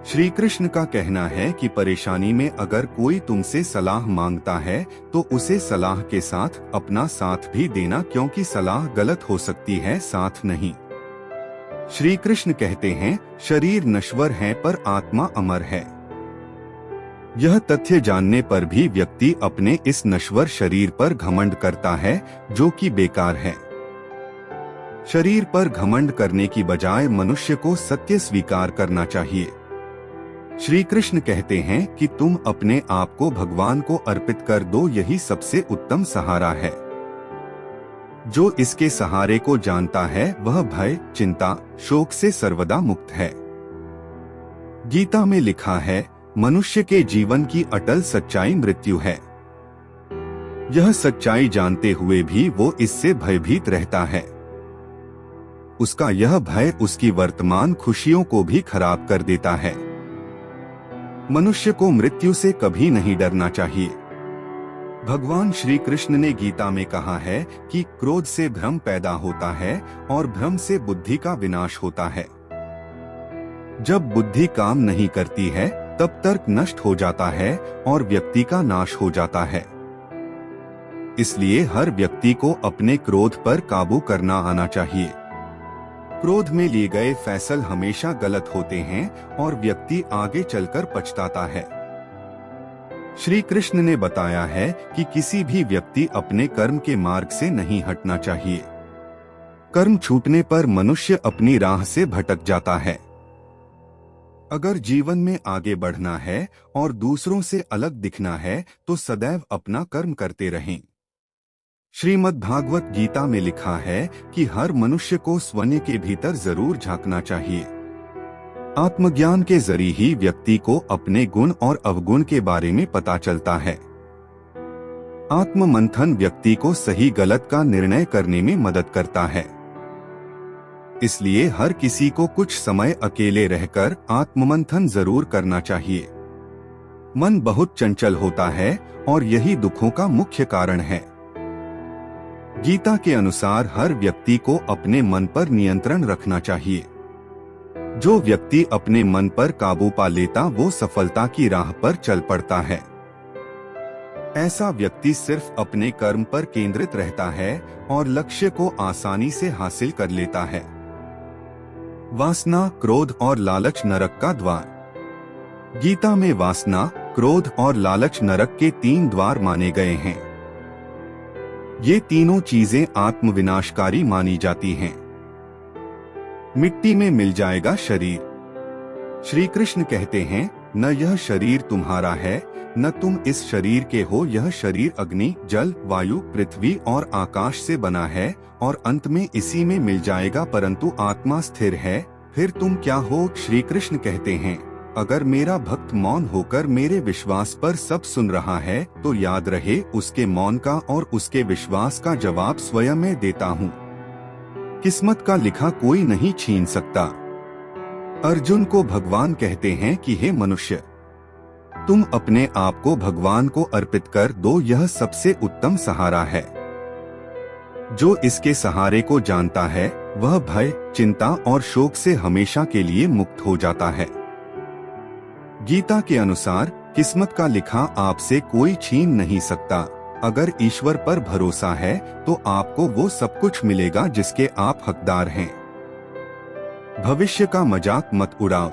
श्री कृष्ण का कहना है कि परेशानी में अगर कोई तुमसे सलाह मांगता है तो उसे सलाह के साथ अपना साथ भी देना, क्योंकि सलाह गलत हो सकती है, साथ नहीं। श्री कृष्ण कहते हैं, शरीर नश्वर है पर आत्मा अमर है। यह तथ्य जानने पर भी व्यक्ति अपने इस नश्वर शरीर पर घमंड करता है, जो कि बेकार है। शरीर पर घमंड करने की बजाय मनुष्य को सत्य स्वीकार करना चाहिए। श्री कृष्ण कहते हैं कि तुम अपने आप को भगवान को अर्पित कर दो, यही सबसे उत्तम सहारा है। जो इसके सहारे को जानता है वह भय, चिंता, शोक से सर्वदा मुक्त है। गीता में लिखा है, मनुष्य के जीवन की अटल सच्चाई मृत्यु है। यह सच्चाई जानते हुए भी वो इससे भयभीत रहता है। उसका यह भय उसकी वर्तमान खुशियों को भी खराब कर देता है। मनुष्य को मृत्यु से कभी नहीं डरना चाहिए। भगवान श्री कृष्ण ने गीता में कहा है कि क्रोध से भ्रम पैदा होता है और भ्रम से बुद्धि का विनाश होता है। जब बुद्धि काम नहीं करती है तब तर्क नष्ट हो जाता है और व्यक्ति का नाश हो जाता है। इसलिए हर व्यक्ति को अपने क्रोध पर काबू करना आना चाहिए। क्रोध में लिए गए फैसले हमेशा गलत होते हैं और व्यक्ति आगे चलकर पछताता है। श्री कृष्ण ने बताया है कि किसी भी व्यक्ति अपने कर्म के मार्ग से नहीं हटना चाहिए। कर्म छूटने पर मनुष्य अपनी राह से भटक जाता है। अगर जीवन में आगे बढ़ना है और दूसरों से अलग दिखना है तो सदैव अपना कर्म करते रहें। श्रीमद् भागवत गीता में लिखा है कि हर मनुष्य को स्वयं के भीतर जरूर झांकना चाहिए। आत्मज्ञान के जरिए ही व्यक्ति को अपने गुण और अवगुण के बारे में पता चलता है। आत्म मंथन व्यक्ति को सही गलत का निर्णय करने में मदद करता है। इसलिए हर किसी को कुछ समय अकेले रहकर आत्ममंथन जरूर करना चाहिए। मन बहुत चंचल होता है और यही दुखों का मुख्य कारण है। गीता के अनुसार हर व्यक्ति को अपने मन पर नियंत्रण रखना चाहिए। जो व्यक्ति अपने मन पर काबू पा लेता वो सफलता की राह पर चल पड़ता है। ऐसा व्यक्ति सिर्फ अपने कर्म पर केंद्रित रहता है और लक्ष्य को आसानी से हासिल कर लेता है। वासना, क्रोध और लालच नरक का द्वार। गीता में वासना, क्रोध और लालच नरक के 3 द्वार माने गए हैं। ये तीनों चीजें आत्मविनाशकारी मानी जाती हैं। मिट्टी में मिल जाएगा शरीर। श्री कृष्ण कहते हैं, न यह शरीर तुम्हारा है न तुम इस शरीर के हो। यह शरीर अग्नि, जल, वायु, पृथ्वी और आकाश से बना है और अंत में इसी में मिल जाएगा, परंतु आत्मा स्थिर है। फिर तुम क्या हो? श्री कृष्ण कहते हैं, अगर मेरा भक्त मौन होकर मेरे विश्वास पर सब सुन रहा है तो याद रहे उसके मौन का और उसके विश्वास का जवाब स्वयं मैं देता हूँ। किस्मत का लिखा कोई नहीं छीन सकता। अर्जुन को भगवान कहते हैं कि हे मनुष्य, तुम अपने आप को भगवान को अर्पित कर दो, यह सबसे उत्तम सहारा है। जो इसके सहारे को जानता है वह भय, चिंता और शोक से हमेशा के लिए मुक्त हो जाता है। गीता के अनुसार किस्मत का लिखा आपसे कोई छीन नहीं सकता। अगर ईश्वर पर भरोसा है तो आपको वो सब कुछ मिलेगा जिसके आप हकदार हैं। भविष्य का मजाक मत उड़ाओ।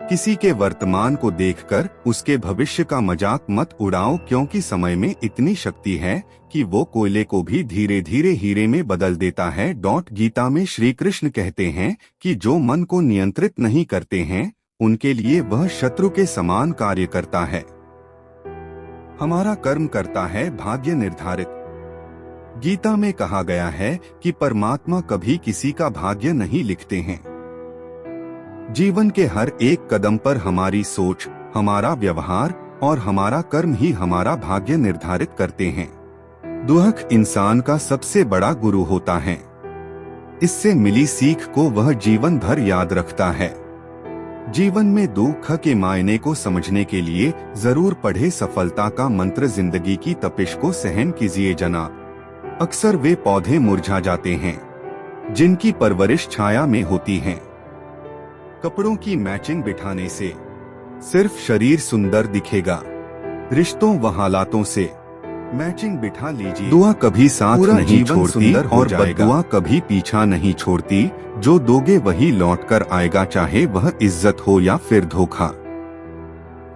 किसी के वर्तमान को देखकर उसके भविष्य का मजाक मत उड़ाओ, क्योंकि समय में इतनी शक्ति है कि वो कोयले को भी धीरे धीरे हीरे में बदल देता है। गीता में श्री कृष्ण कहते हैं कि जो मन को नियंत्रित नहीं करते हैं उनके लिए वह शत्रु के समान कार्य करता है। हमारा कर्म करता है भाग्य निर्धारित। गीता में कहा गया है कि परमात्मा कभी किसी का भाग्य नहीं लिखते हैं। जीवन के हर एक कदम पर हमारी सोच, हमारा व्यवहार और हमारा कर्म ही हमारा भाग्य निर्धारित करते हैं। दुख इंसान का सबसे बड़ा गुरु होता है। इससे मिली सीख को वह जीवन भर याद रखता है। जीवन में दुख के मायने को समझने के लिए जरूर पढ़े सफलता का मंत्र। जिंदगी की तपिश को सहन कीजिए जनाब। अक्सर वे पौधे मुरझा जाते हैं जिनकी परवरिश छाया में होती है। कपड़ों की मैचिंग बिठाने से सिर्फ शरीर सुंदर दिखेगा, रिश्तों व हालातों से मैचिंग बिठा लीजिए। दुआ कभी साथ नहीं छोड़ती और बद्दुआ कभी पीछा नहीं छोड़ती। जो दोगे वही लौट कर आएगा, चाहे वह इज्जत हो या फिर धोखा।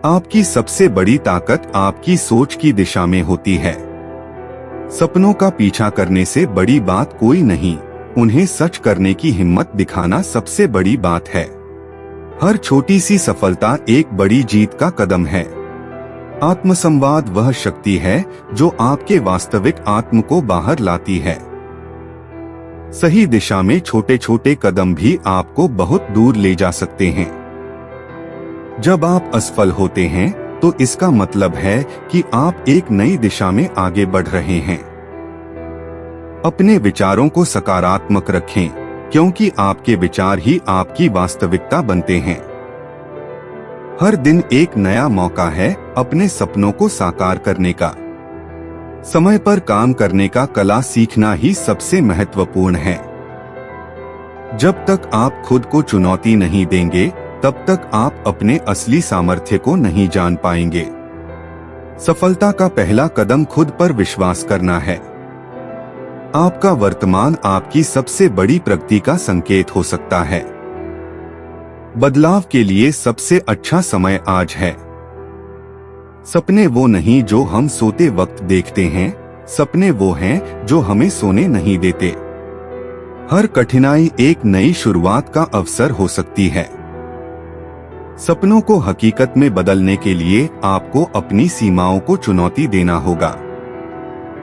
आपकी सबसे बड़ी ताकत आपकी सोच की दिशा में होती है। सपनों का पीछा करने से बड़ी बात कोई नहीं, उन्हें सच करने की हिम्मत दिखाना सबसे बड़ी बात है। हर छोटी सी सफलता एक बड़ी जीत का कदम है। आत्मसंवाद वह शक्ति है जो आपके वास्तविक आत्म को बाहर लाती है। सही दिशा में छोटे छोटे कदम भी आपको बहुत दूर ले जा सकते हैं। जब आप असफल होते हैं तो इसका मतलब है कि आप एक नई दिशा में आगे बढ़ रहे हैं। अपने विचारों को सकारात्मक रखें, क्योंकि आपके विचार ही आपकी वास्तविकता बनते हैं। हर दिन एक नया मौका है अपने सपनों को साकार करने का। समय पर काम करने का कला सीखना ही सबसे महत्वपूर्ण है। जब तक आप खुद को चुनौती नहीं देंगे, तब तक आप अपने असली सामर्थ्य को नहीं जान पाएंगे। सफलता का पहला कदम खुद पर विश्वास करना है। आपका वर्तमान आपकी सबसे बड़ी प्रगति का संकेत हो सकता है। बदलाव के लिए सबसे अच्छा समय आज है। सपने वो नहीं जो हम सोते वक्त देखते हैं, सपने वो हैं जो हमें सोने नहीं देते। हर कठिनाई एक नई शुरुआत का अवसर हो सकती है। सपनों को हकीकत में बदलने के लिए आपको अपनी सीमाओं को चुनौती देना होगा।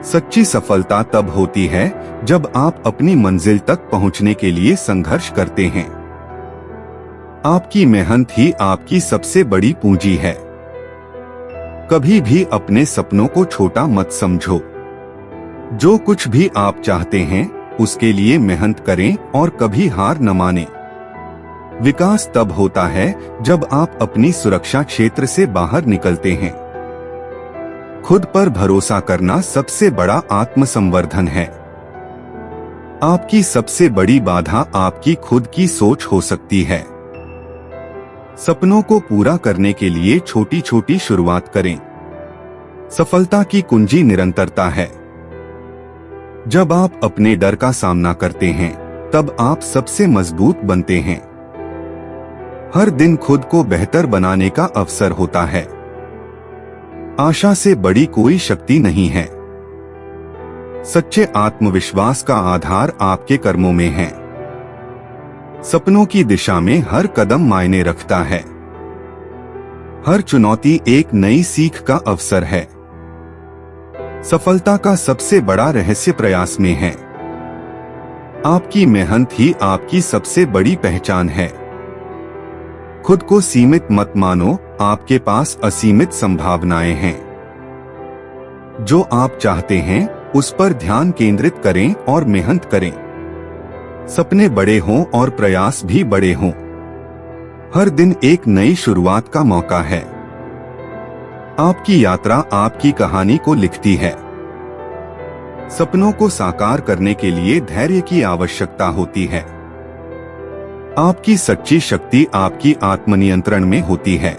सच्ची सफलता तब होती है जब आप अपनी मंजिल तक पहुंचने के लिए संघर्ष करते हैं। आपकी मेहनत ही आपकी सबसे बड़ी पूंजी है। कभी भी अपने सपनों को छोटा मत समझो। जो कुछ भी आप चाहते हैं उसके लिए मेहनत करें और कभी हार न मानें। विकास तब होता है जब आप अपनी सुरक्षा क्षेत्र से बाहर निकलते हैं। खुद पर भरोसा करना सबसे बड़ा आत्मसंवर्धन है। आपकी सबसे बड़ी बाधा आपकी खुद की सोच हो सकती है। सपनों को पूरा करने के लिए छोटी छोटी शुरुआत करें। सफलता की कुंजी निरंतरता है। जब आप अपने डर का सामना करते हैं, तब आप सबसे मजबूत बनते हैं। हर दिन खुद को बेहतर बनाने का अवसर होता है। आशा से बड़ी कोई शक्ति नहीं है। सच्चे आत्मविश्वास का आधार आपके कर्मों में है। सपनों की दिशा में हर कदम मायने रखता है। हर चुनौती एक नई सीख का अवसर है। सफलता का सबसे बड़ा रहस्य प्रयास में है। आपकी मेहनत ही आपकी सबसे बड़ी पहचान है। खुद को सीमित मत मानो, आपके पास असीमित संभावनाएं हैं। जो आप चाहते हैं उस पर ध्यान केंद्रित करें और मेहनत करें। सपने बड़े हों और प्रयास भी बड़े हों। हर दिन एक नई शुरुआत का मौका है। आपकी यात्रा आपकी कहानी को लिखती है। सपनों को साकार करने के लिए धैर्य की आवश्यकता होती है। आपकी सच्ची शक्ति आपकी आत्मनियंत्रण में होती है।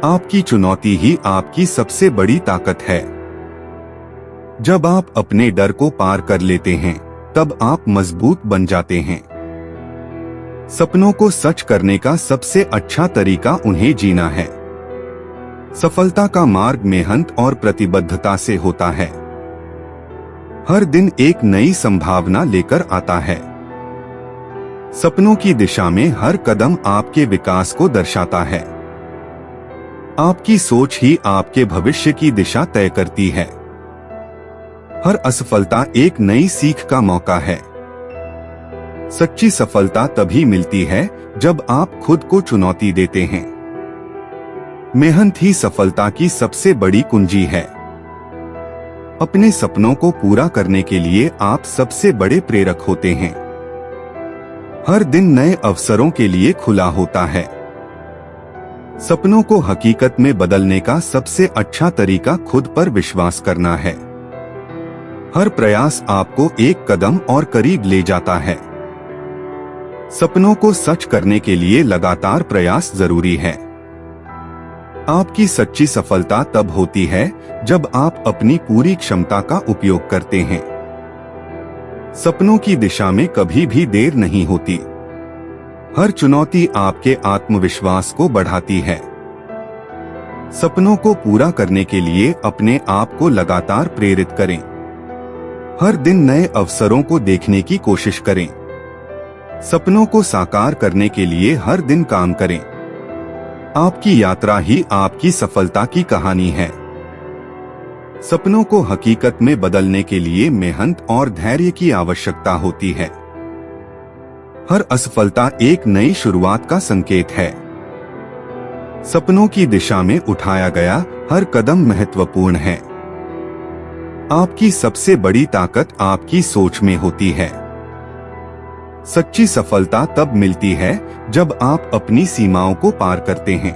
आपकी चुनौती ही आपकी सबसे बड़ी ताकत है। जब आप अपने डर को पार कर लेते हैं, तब आप मजबूत बन जाते हैं। सपनों को सच करने का सबसे अच्छा तरीका उन्हें जीना है। सफलता का मार्ग मेहनत और प्रतिबद्धता से होता है। हर दिन एक नई संभावना लेकर आता है। सपनों की दिशा में हर कदम आपके विकास को दर्शाता है। आपकी सोच ही आपके भविष्य की दिशा तय करती है। हर असफलता एक नई सीख का मौका है। सच्ची सफलता तभी मिलती है जब आप खुद को चुनौती देते हैं। मेहनत ही सफलता की सबसे बड़ी कुंजी है। अपने सपनों को पूरा करने के लिए आप सबसे बड़े प्रेरक होते हैं। हर दिन नए अवसरों के लिए खुला होता है। सपनों को हकीकत में बदलने का सबसे अच्छा तरीका खुद पर विश्वास करना है। हर प्रयास आपको एक कदम और करीब ले जाता है। सपनों को सच करने के लिए लगातार प्रयास जरूरी है। आपकी सच्ची सफलता तब होती है जब आप अपनी पूरी क्षमता का उपयोग करते हैं। सपनों की दिशा में कभी भी देर नहीं होती। हर चुनौती आपके आत्मविश्वास को बढ़ाती है। सपनों को पूरा करने के लिए अपने आप को लगातार प्रेरित करें। हर दिन नए अवसरों को देखने की कोशिश करें। सपनों को साकार करने के लिए हर दिन काम करें। आपकी यात्रा ही आपकी सफलता की कहानी है। सपनों को हकीकत में बदलने के लिए मेहनत और धैर्य की आवश्यकता होती है। हर असफलता एक नई शुरुआत का संकेत है। सपनों की दिशा में उठाया गया हर कदम महत्वपूर्ण है। आपकी सबसे बड़ी ताकत आपकी सोच में होती है। सच्ची सफलता तब मिलती है जब आप अपनी सीमाओं को पार करते हैं।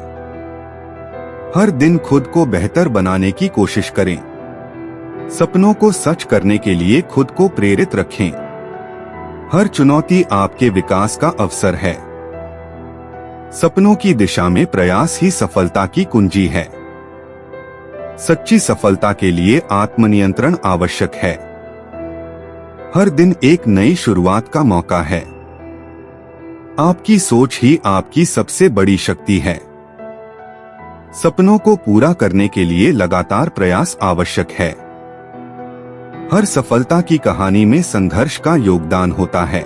हर दिन खुद को बेहतर बनाने की कोशिश करें। सपनों को सच करने के लिए खुद को प्रेरित रखें। हर चुनौती आपके विकास का अवसर है। सपनों की दिशा में प्रयास ही सफलता की कुंजी है। सच्ची सफलता के लिए आत्मनियंत्रण आवश्यक है। हर दिन एक नई शुरुआत का मौका है। आपकी सोच ही आपकी सबसे बड़ी शक्ति है। सपनों को पूरा करने के लिए लगातार प्रयास आवश्यक है। हर सफलता की कहानी में संघर्ष का योगदान होता है।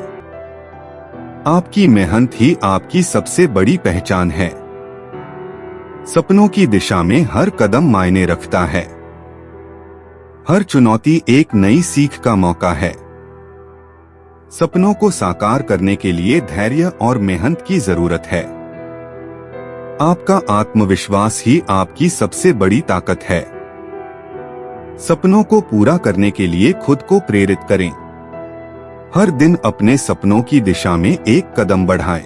आपकी मेहनत ही आपकी सबसे बड़ी पहचान है। सपनों की दिशा में हर कदम मायने रखता है। हर चुनौती एक नई सीख का मौका है। सपनों को साकार करने के लिए धैर्य और मेहनत की जरूरत है। आपका आत्मविश्वास ही आपकी सबसे बड़ी ताकत है। सपनों को पूरा करने के लिए खुद को प्रेरित करें। हर दिन अपने सपनों की दिशा में एक कदम बढ़ाएं।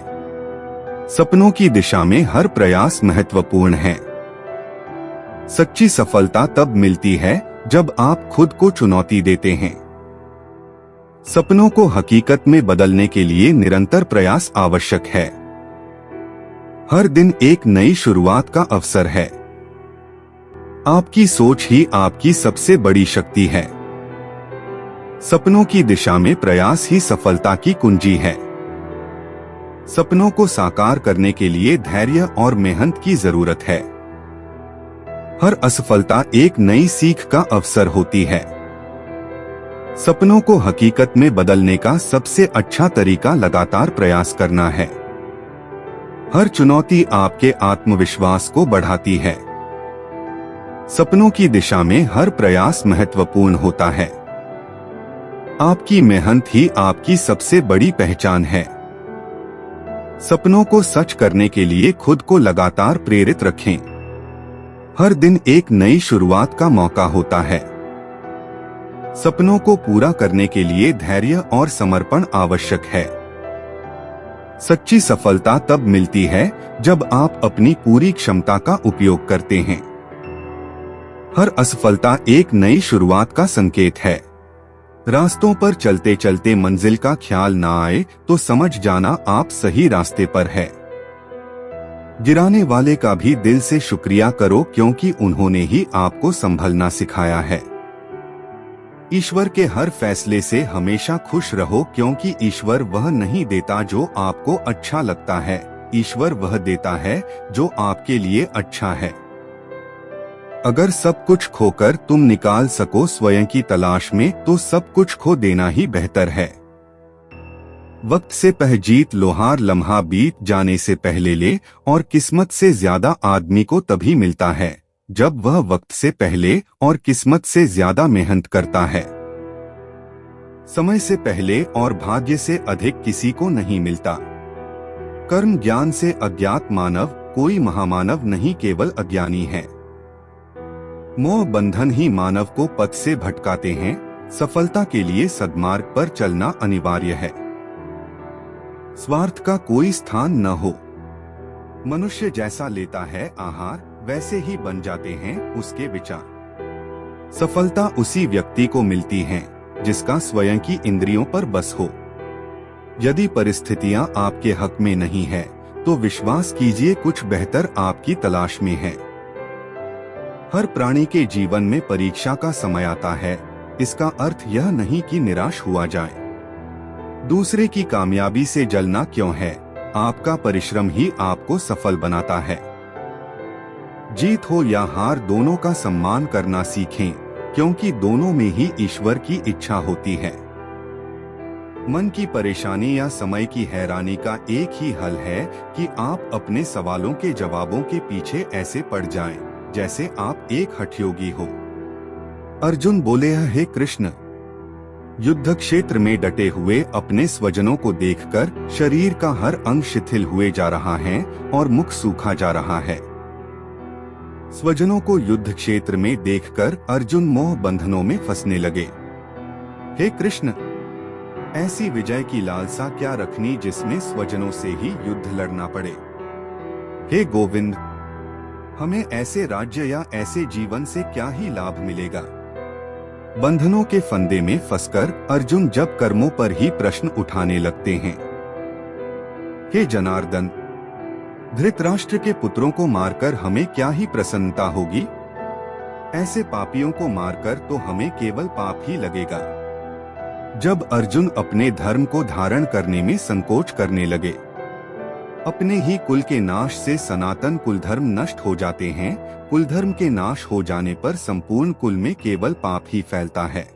सपनों की दिशा में हर प्रयास महत्वपूर्ण है। सच्ची सफलता तब मिलती है जब आप खुद को चुनौती देते हैं। सपनों को हकीकत में बदलने के लिए निरंतर प्रयास आवश्यक है। हर दिन एक नई शुरुआत का अवसर है। आपकी सोच ही आपकी सबसे बड़ी शक्ति है। सपनों की दिशा में प्रयास ही सफलता की कुंजी है। सपनों को साकार करने के लिए धैर्य और मेहनत की जरूरत है। हर असफलता एक नई सीख का अवसर होती है। सपनों को हकीकत में बदलने का सबसे अच्छा तरीका लगातार प्रयास करना है। हर चुनौती आपके आत्मविश्वास को बढ़ाती है। सपनों की दिशा में हर प्रयास महत्वपूर्ण होता है। आपकी मेहनत ही आपकी सबसे बड़ी पहचान है। सपनों को सच करने के लिए खुद को लगातार प्रेरित रखें। हर दिन एक नई शुरुआत का मौका होता है। सपनों को पूरा करने के लिए धैर्य और समर्पण आवश्यक है। सच्ची सफलता तब मिलती है जब आप अपनी पूरी क्षमता का उपयोग करते हैं। हर असफलता एक नई शुरुआत का संकेत है। रास्तों पर चलते चलते मंजिल का ख्याल ना आए तो समझ जाना आप सही रास्ते पर है। गिराने वाले का भी दिल से शुक्रिया करो, क्योंकि उन्होंने ही आपको संभलना सिखाया है। ईश्वर के हर फैसले से हमेशा खुश रहो, क्योंकि ईश्वर वह नहीं देता जो आपको अच्छा लगता है। ईश्वर वह देता है जो आपके लिए अच्छा है। अगर सब कुछ खोकर तुम निकाल सको स्वयं की तलाश में, तो सब कुछ खो देना ही बेहतर है। वक्त से पह जीत लोहार लम्हा बीत जाने से पहले ले, और किस्मत से ज्यादा आदमी को तभी मिलता है जब वह वक्त से पहले और किस्मत से ज्यादा मेहनत करता है। समय से पहले और भाग्य से अधिक किसी को नहीं मिलता। कर्म ज्ञान से अज्ञात मानव कोई महामानव नहीं, केवल अज्ञानी है। मोह बंधन ही मानव को पथ से भटकाते हैं। सफलता के लिए सद्मार्ग पर चलना अनिवार्य है। स्वार्थ का कोई स्थान न हो। मनुष्य जैसा लेता है आहार, वैसे ही बन जाते हैं उसके विचार। सफलता उसी व्यक्ति को मिलती है जिसका स्वयं की इंद्रियों पर बस हो। यदि परिस्थितियां आपके हक में नहीं है तो विश्वास कीजिए कुछ बेहतर आपकी तलाश में है। हर प्राणी के जीवन में परीक्षा का समय आता है। इसका अर्थ यह नहीं कि निराश हुआ जाए। दूसरे की कामयाबी से जलना क्यों है? आपका परिश्रम ही आपको सफल बनाता है। जीत हो या हार, दोनों का सम्मान करना सीखें, क्योंकि दोनों में ही ईश्वर की इच्छा होती है। मन की परेशानी या समय की हैरानी का एक ही हल है कि आप अपने सवालों के जवाबों के पीछे ऐसे पड़ जाएं, जैसे आप एक हठयोगी हो। अर्जुन बोले, हे कृष्ण, युद्ध क्षेत्र में डटे हुए अपने स्वजनों को देखकर शरीर का हर अंग शिथिल हुए जा रहा है और मुख सूखा जा रहा है। स्वजनों को युद्ध क्षेत्र में देखकर अर्जुन मोह बंधनों में फंसने लगे। हे कृष्ण, ऐसी विजय की लालसा क्या रखनी जिसमें स्वजनों से ही युद्ध लड़ना पड़े। हे गोविंद, हमें ऐसे राज्य या ऐसे जीवन से क्या ही लाभ मिलेगा। बंधनों के फंदे में फंसकर अर्जुन जब कर्मों पर ही प्रश्न उठाने लगते हैं। हे जनार्दन, धृतराष्ट्र के पुत्रों को मारकर हमें क्या ही प्रसन्नता होगी। ऐसे पापियों को मारकर तो हमें केवल पाप ही लगेगा। जब अर्जुन अपने धर्म को धारण करने में संकोच करने लगे, अपने ही कुल के नाश से सनातन कुल धर्म नष्ट हो जाते हैं। कुल धर्म के नाश हो जाने पर संपूर्ण कुल में केवल पाप ही फैलता है।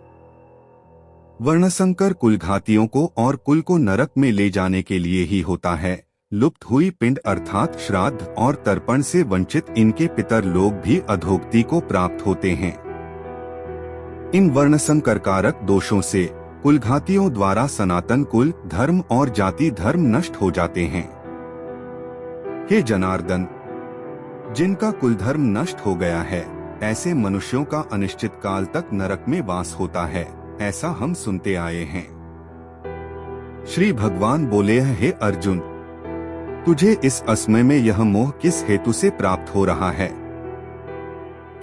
वर्णसंकर कुल घातियों को और कुल को नरक में ले जाने के लिए ही होता है। लुप्त हुई पिंड अर्थात श्राद्ध और तर्पण से वंचित इनके पितर लोग भी अधोगति को प्राप्त होते हैं। इन वर्णसंकर कारक दोषों से कुलघातियों द्वारा सनातन कुल धर्म और जाति धर्म नष्ट हो जाते हैं। हे जनार्दन, जिनका कुल धर्म नष्ट हो गया है, ऐसे मनुष्यों का अनिश्चित काल तक नरक में वास होता है, ऐसा हम सुनते आए हैं। श्री भगवान बोले, हे अर्जुन, तुझे इस असमय में यह मोह किस हेतु से प्राप्त हो रहा है?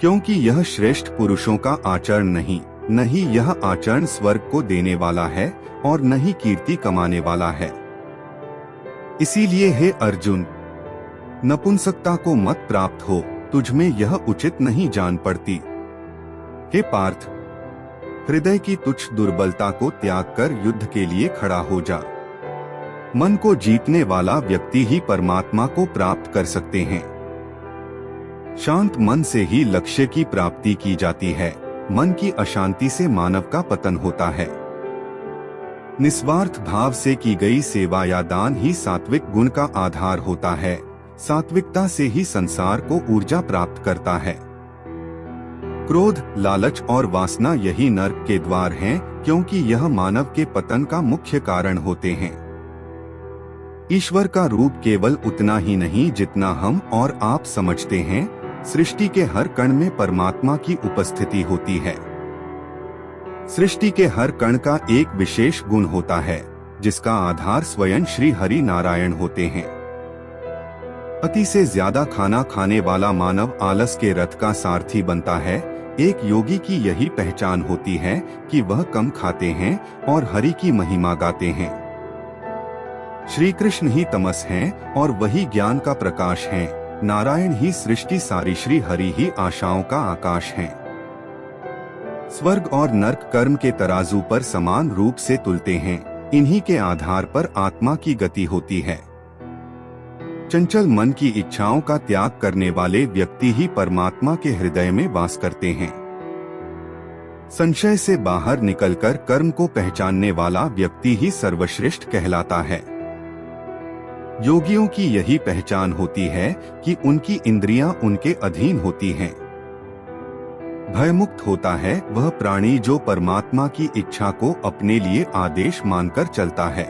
क्योंकि यह श्रेष्ठ पुरुषों का आचरण नहीं, न ही यह आचरण स्वर्ग को देने वाला है और न ही कीर्ति कमाने वाला है। इसीलिए हे अर्जुन, नपुंसकता को मत प्राप्त हो, तुझमें यह उचित नहीं जान पड़ती। हे पार्थ, हृदय की तुच्छ दुर्बलता को त्याग कर युद्ध के लिए खड़ा हो जा। मन को जीतने वाला व्यक्ति ही परमात्मा को प्राप्त कर सकते हैं। शांत मन से ही लक्ष्य की प्राप्ति की जाती है। मन की अशांति से मानव का पतन होता है। निस्वार्थ भाव से की गई सेवा या दान ही सात्विक गुण का आधार होता है। सात्विकता से ही संसार को ऊर्जा प्राप्त करता है। क्रोध, लालच और वासना यही नरक के द्वार हैं, क्योंकि यह मानव के पतन का मुख्य कारण होते हैं। ईश्वर का रूप केवल उतना ही नहीं जितना हम और आप समझते हैं। सृष्टि के हर कण में परमात्मा की उपस्थिति होती है। सृष्टि के हर कण का एक विशेष गुण होता है, जिसका आधार स्वयं श्री हरि नारायण होते हैं। अति से ज्यादा खाना खाने वाला मानव आलस के रथ का सारथी बनता है। एक योगी की यही पहचान होती है कि वह कम खाते हैं और हरि की महिमा गाते हैं। श्री कृष्ण ही तमस हैं और वही ज्ञान का प्रकाश हैं। नारायण ही सृष्टि सारी, श्री हरि ही आशाओं का आकाश हैं। स्वर्ग और नरक कर्म के तराजू पर समान रूप से तुलते हैं। इन्हीं के आधार पर आत्मा की गति होती है। चंचल मन की इच्छाओं का त्याग करने वाले व्यक्ति ही परमात्मा के हृदय में वास करते हैं। संशय से बाहर निकलकर कर्म को पहचानने वाला व्यक्ति ही सर्वश्रेष्ठ कहलाता है। योगियों की यही पहचान होती है कि उनकी इंद्रियां उनके अधीन होती हैं। भयमुक्त होता है वह प्राणी जो परमात्मा की इच्छा को अपने लिए आदेश मानकर चलता है।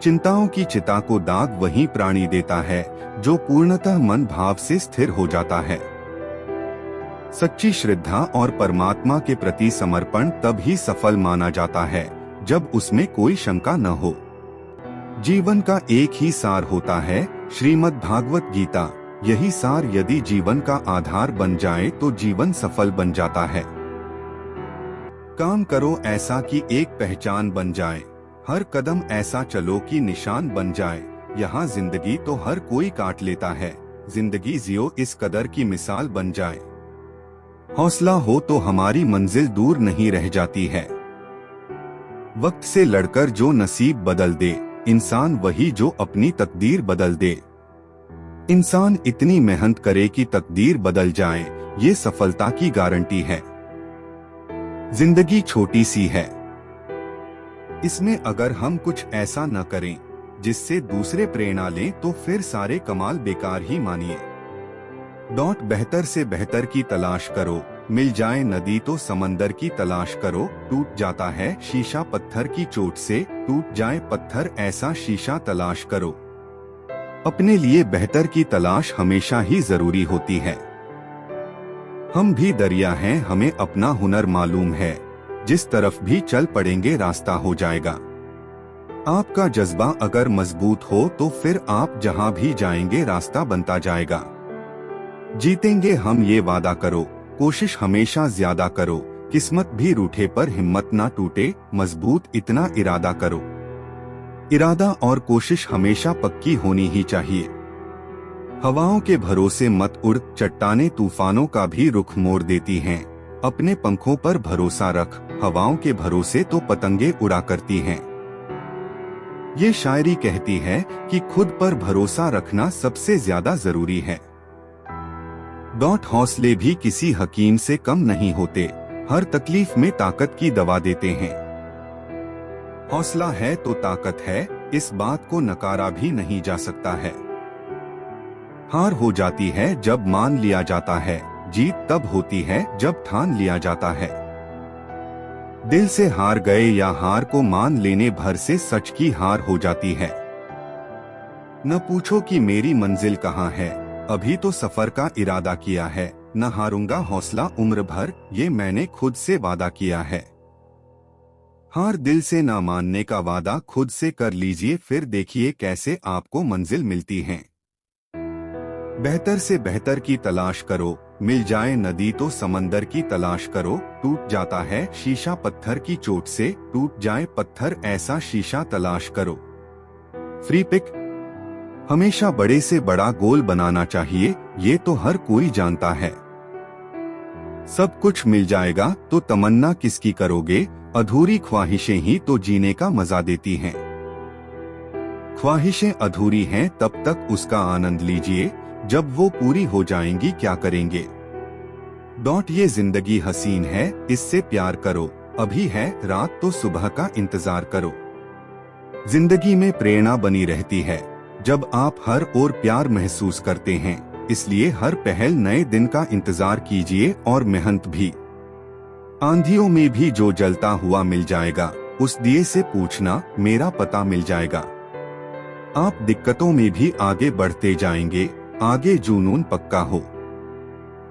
चिंताओं की चिता को दाग वही प्राणी देता है जो पूर्णतः मन भाव से स्थिर हो जाता है। सच्ची श्रद्धा और परमात्मा के प्रति समर्पण तब ही सफल माना जाता है जब उसमें कोई शंका न हो। जीवन का एक ही सार होता है, श्रीमद् भागवत गीता। यही सार यदि जीवन का आधार बन जाए तो जीवन सफल बन जाता है। काम करो ऐसा कि एक पहचान बन जाए, हर कदम ऐसा चलो कि निशान बन जाए। यहाँ जिंदगी तो हर कोई काट लेता है, जिंदगी जियो इस कदर की मिसाल बन जाए। हौसला हो तो हमारी मंजिल दूर नहीं रह जाती है। वक्त से लड़कर जो नसीब बदल दे, इंसान वही जो अपनी तकदीर बदल दे। इंसान इतनी मेहनत करे कि तकदीर बदल जाए, ये सफलता की गारंटी है। जिंदगी छोटी सी है, इसमें अगर हम कुछ ऐसा न करें जिससे दूसरे प्रेरणा लें तो फिर सारे कमाल बेकार ही मानिए। बेहतर से बेहतर की तलाश करो, मिल जाए नदी तो समंदर की तलाश करो। टूट जाता है शीशा पत्थर की चोट से, टूट जाए पत्थर ऐसा शीशा तलाश करो। अपने लिए बेहतर की तलाश हमेशा ही जरूरी होती है। हम भी दरिया हैं, हमें अपना हुनर मालूम है, जिस तरफ भी चल पड़ेंगे रास्ता हो जाएगा। आपका जज्बा अगर मजबूत हो तो फिर आप जहां भी जाएंगे रास्ता बनता जाएगा। जीतेंगे हम ये वादा करो, कोशिश हमेशा ज्यादा करो। किस्मत भी रूठे पर हिम्मत ना टूटे, मजबूत इतना इरादा करो। इरादा और कोशिश हमेशा पक्की होनी ही चाहिए। हवाओं के भरोसे मत उड़, चट्टाने तूफानों का भी रुख मोड़ देती हैं। अपने पंखों पर भरोसा रख, हवाओं के भरोसे तो पतंगे उड़ा करती हैं। ये शायरी कहती है कि खुद पर भरोसा रखना सबसे ज्यादा जरूरी है। हौसले भी किसी हकीम से कम नहीं होते, हर तकलीफ में ताकत की दवा देते हैं। हौसला है तो ताकत है, इस बात को नकारा भी नहीं जा सकता है। हार हो जाती है जब मान लिया जाता है, जीत तब होती है जब ठान लिया जाता है। दिल से हार गए या हार को मान लेने भर से सच की हार हो जाती है। न पूछो कि मेरी मंजिल कहाँ है, अभी तो सफर का इरादा किया है। न हारूंगा हौसला उम्र भर, ये मैंने खुद से वादा किया है। हार दिल से ना मानने का वादा खुद से कर लीजिए, फिर देखिए कैसे आपको मंजिल मिलती है। बेहतर से बेहतर की तलाश करो, मिल जाए नदी तो समंदर की तलाश करो। टूट जाता है शीशा पत्थर की चोट से, टूट जाए पत्थर ऐसा शीशा तलाश करो। Freepik. हमेशा बड़े से बड़ा गोल बनाना चाहिए, ये तो हर कोई जानता है। सब कुछ मिल जाएगा तो तमन्ना किसकी करोगे, अधूरी ख्वाहिशें ही तो जीने का मजा देती हैं। ख्वाहिशें अधूरी हैं तब तक उसका आनंद लीजिए, जब वो पूरी हो जाएंगी क्या करेंगे। ये जिंदगी हसीन है, इससे प्यार करो, अभी है रात तो सुबह का इंतजार करो। जिंदगी में प्रेरणा बनी रहती है जब आप हर ओर प्यार महसूस करते हैं, इसलिए हर पहल नए दिन का इंतजार कीजिए और मेहनत भी। आंधियों में भी जो जलता हुआ मिल जाएगा, उस दिए से पूछना मेरा पता मिल जाएगा। आप दिक्कतों में भी आगे बढ़ते जाएंगे, आगे जुनून पक्का हो।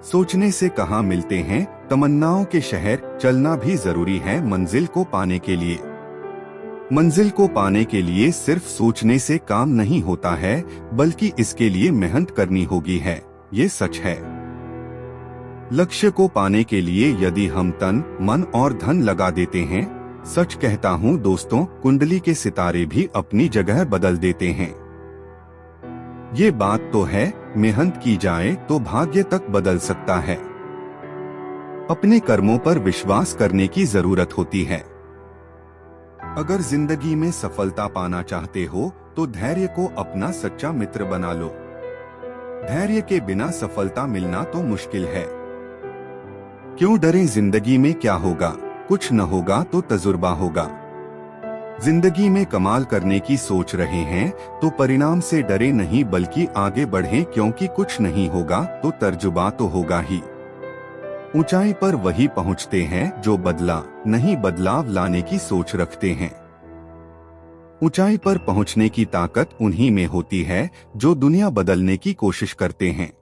सोचने से कहाँ मिलते हैं तमन्नाओं के शहर, चलना भी जरूरी है मंजिल को पाने के लिए। मंजिल को पाने के लिए सिर्फ सोचने से काम नहीं होता है, बल्कि इसके लिए मेहनत करनी होगी है, ये सच है। लक्ष्य को पाने के लिए यदि हम तन, मन और धन लगा देते हैं, सच कहता हूँ दोस्तों, कुंडली के सितारे भी अपनी जगह बदल देते हैं। ये बात तो है, मेहनत की जाए तो भाग्य तक बदल सकता है। अपने कर्मों पर विश्वास करने की जरूरत होती है। अगर जिंदगी में सफलता पाना चाहते हो तो धैर्य को अपना सच्चा मित्र बना लो। धैर्य के बिना सफलता मिलना तो मुश्किल है। क्यों डरें, जिंदगी में क्या होगा, कुछ न होगा तो तजुर्बा होगा। जिंदगी में कमाल करने की सोच रहे हैं तो परिणाम से डरे नहीं, बल्कि आगे बढ़ें, क्योंकि कुछ नहीं होगा तो तजुर्बा तो होगा ही। ऊंचाई पर वही पहुंचते हैं जो बदलाव नहीं, बदलाव लाने की सोच रखते हैं। ऊंचाई पर पहुंचने की ताकत उन्हीं में होती है जो दुनिया बदलने की कोशिश करते हैं।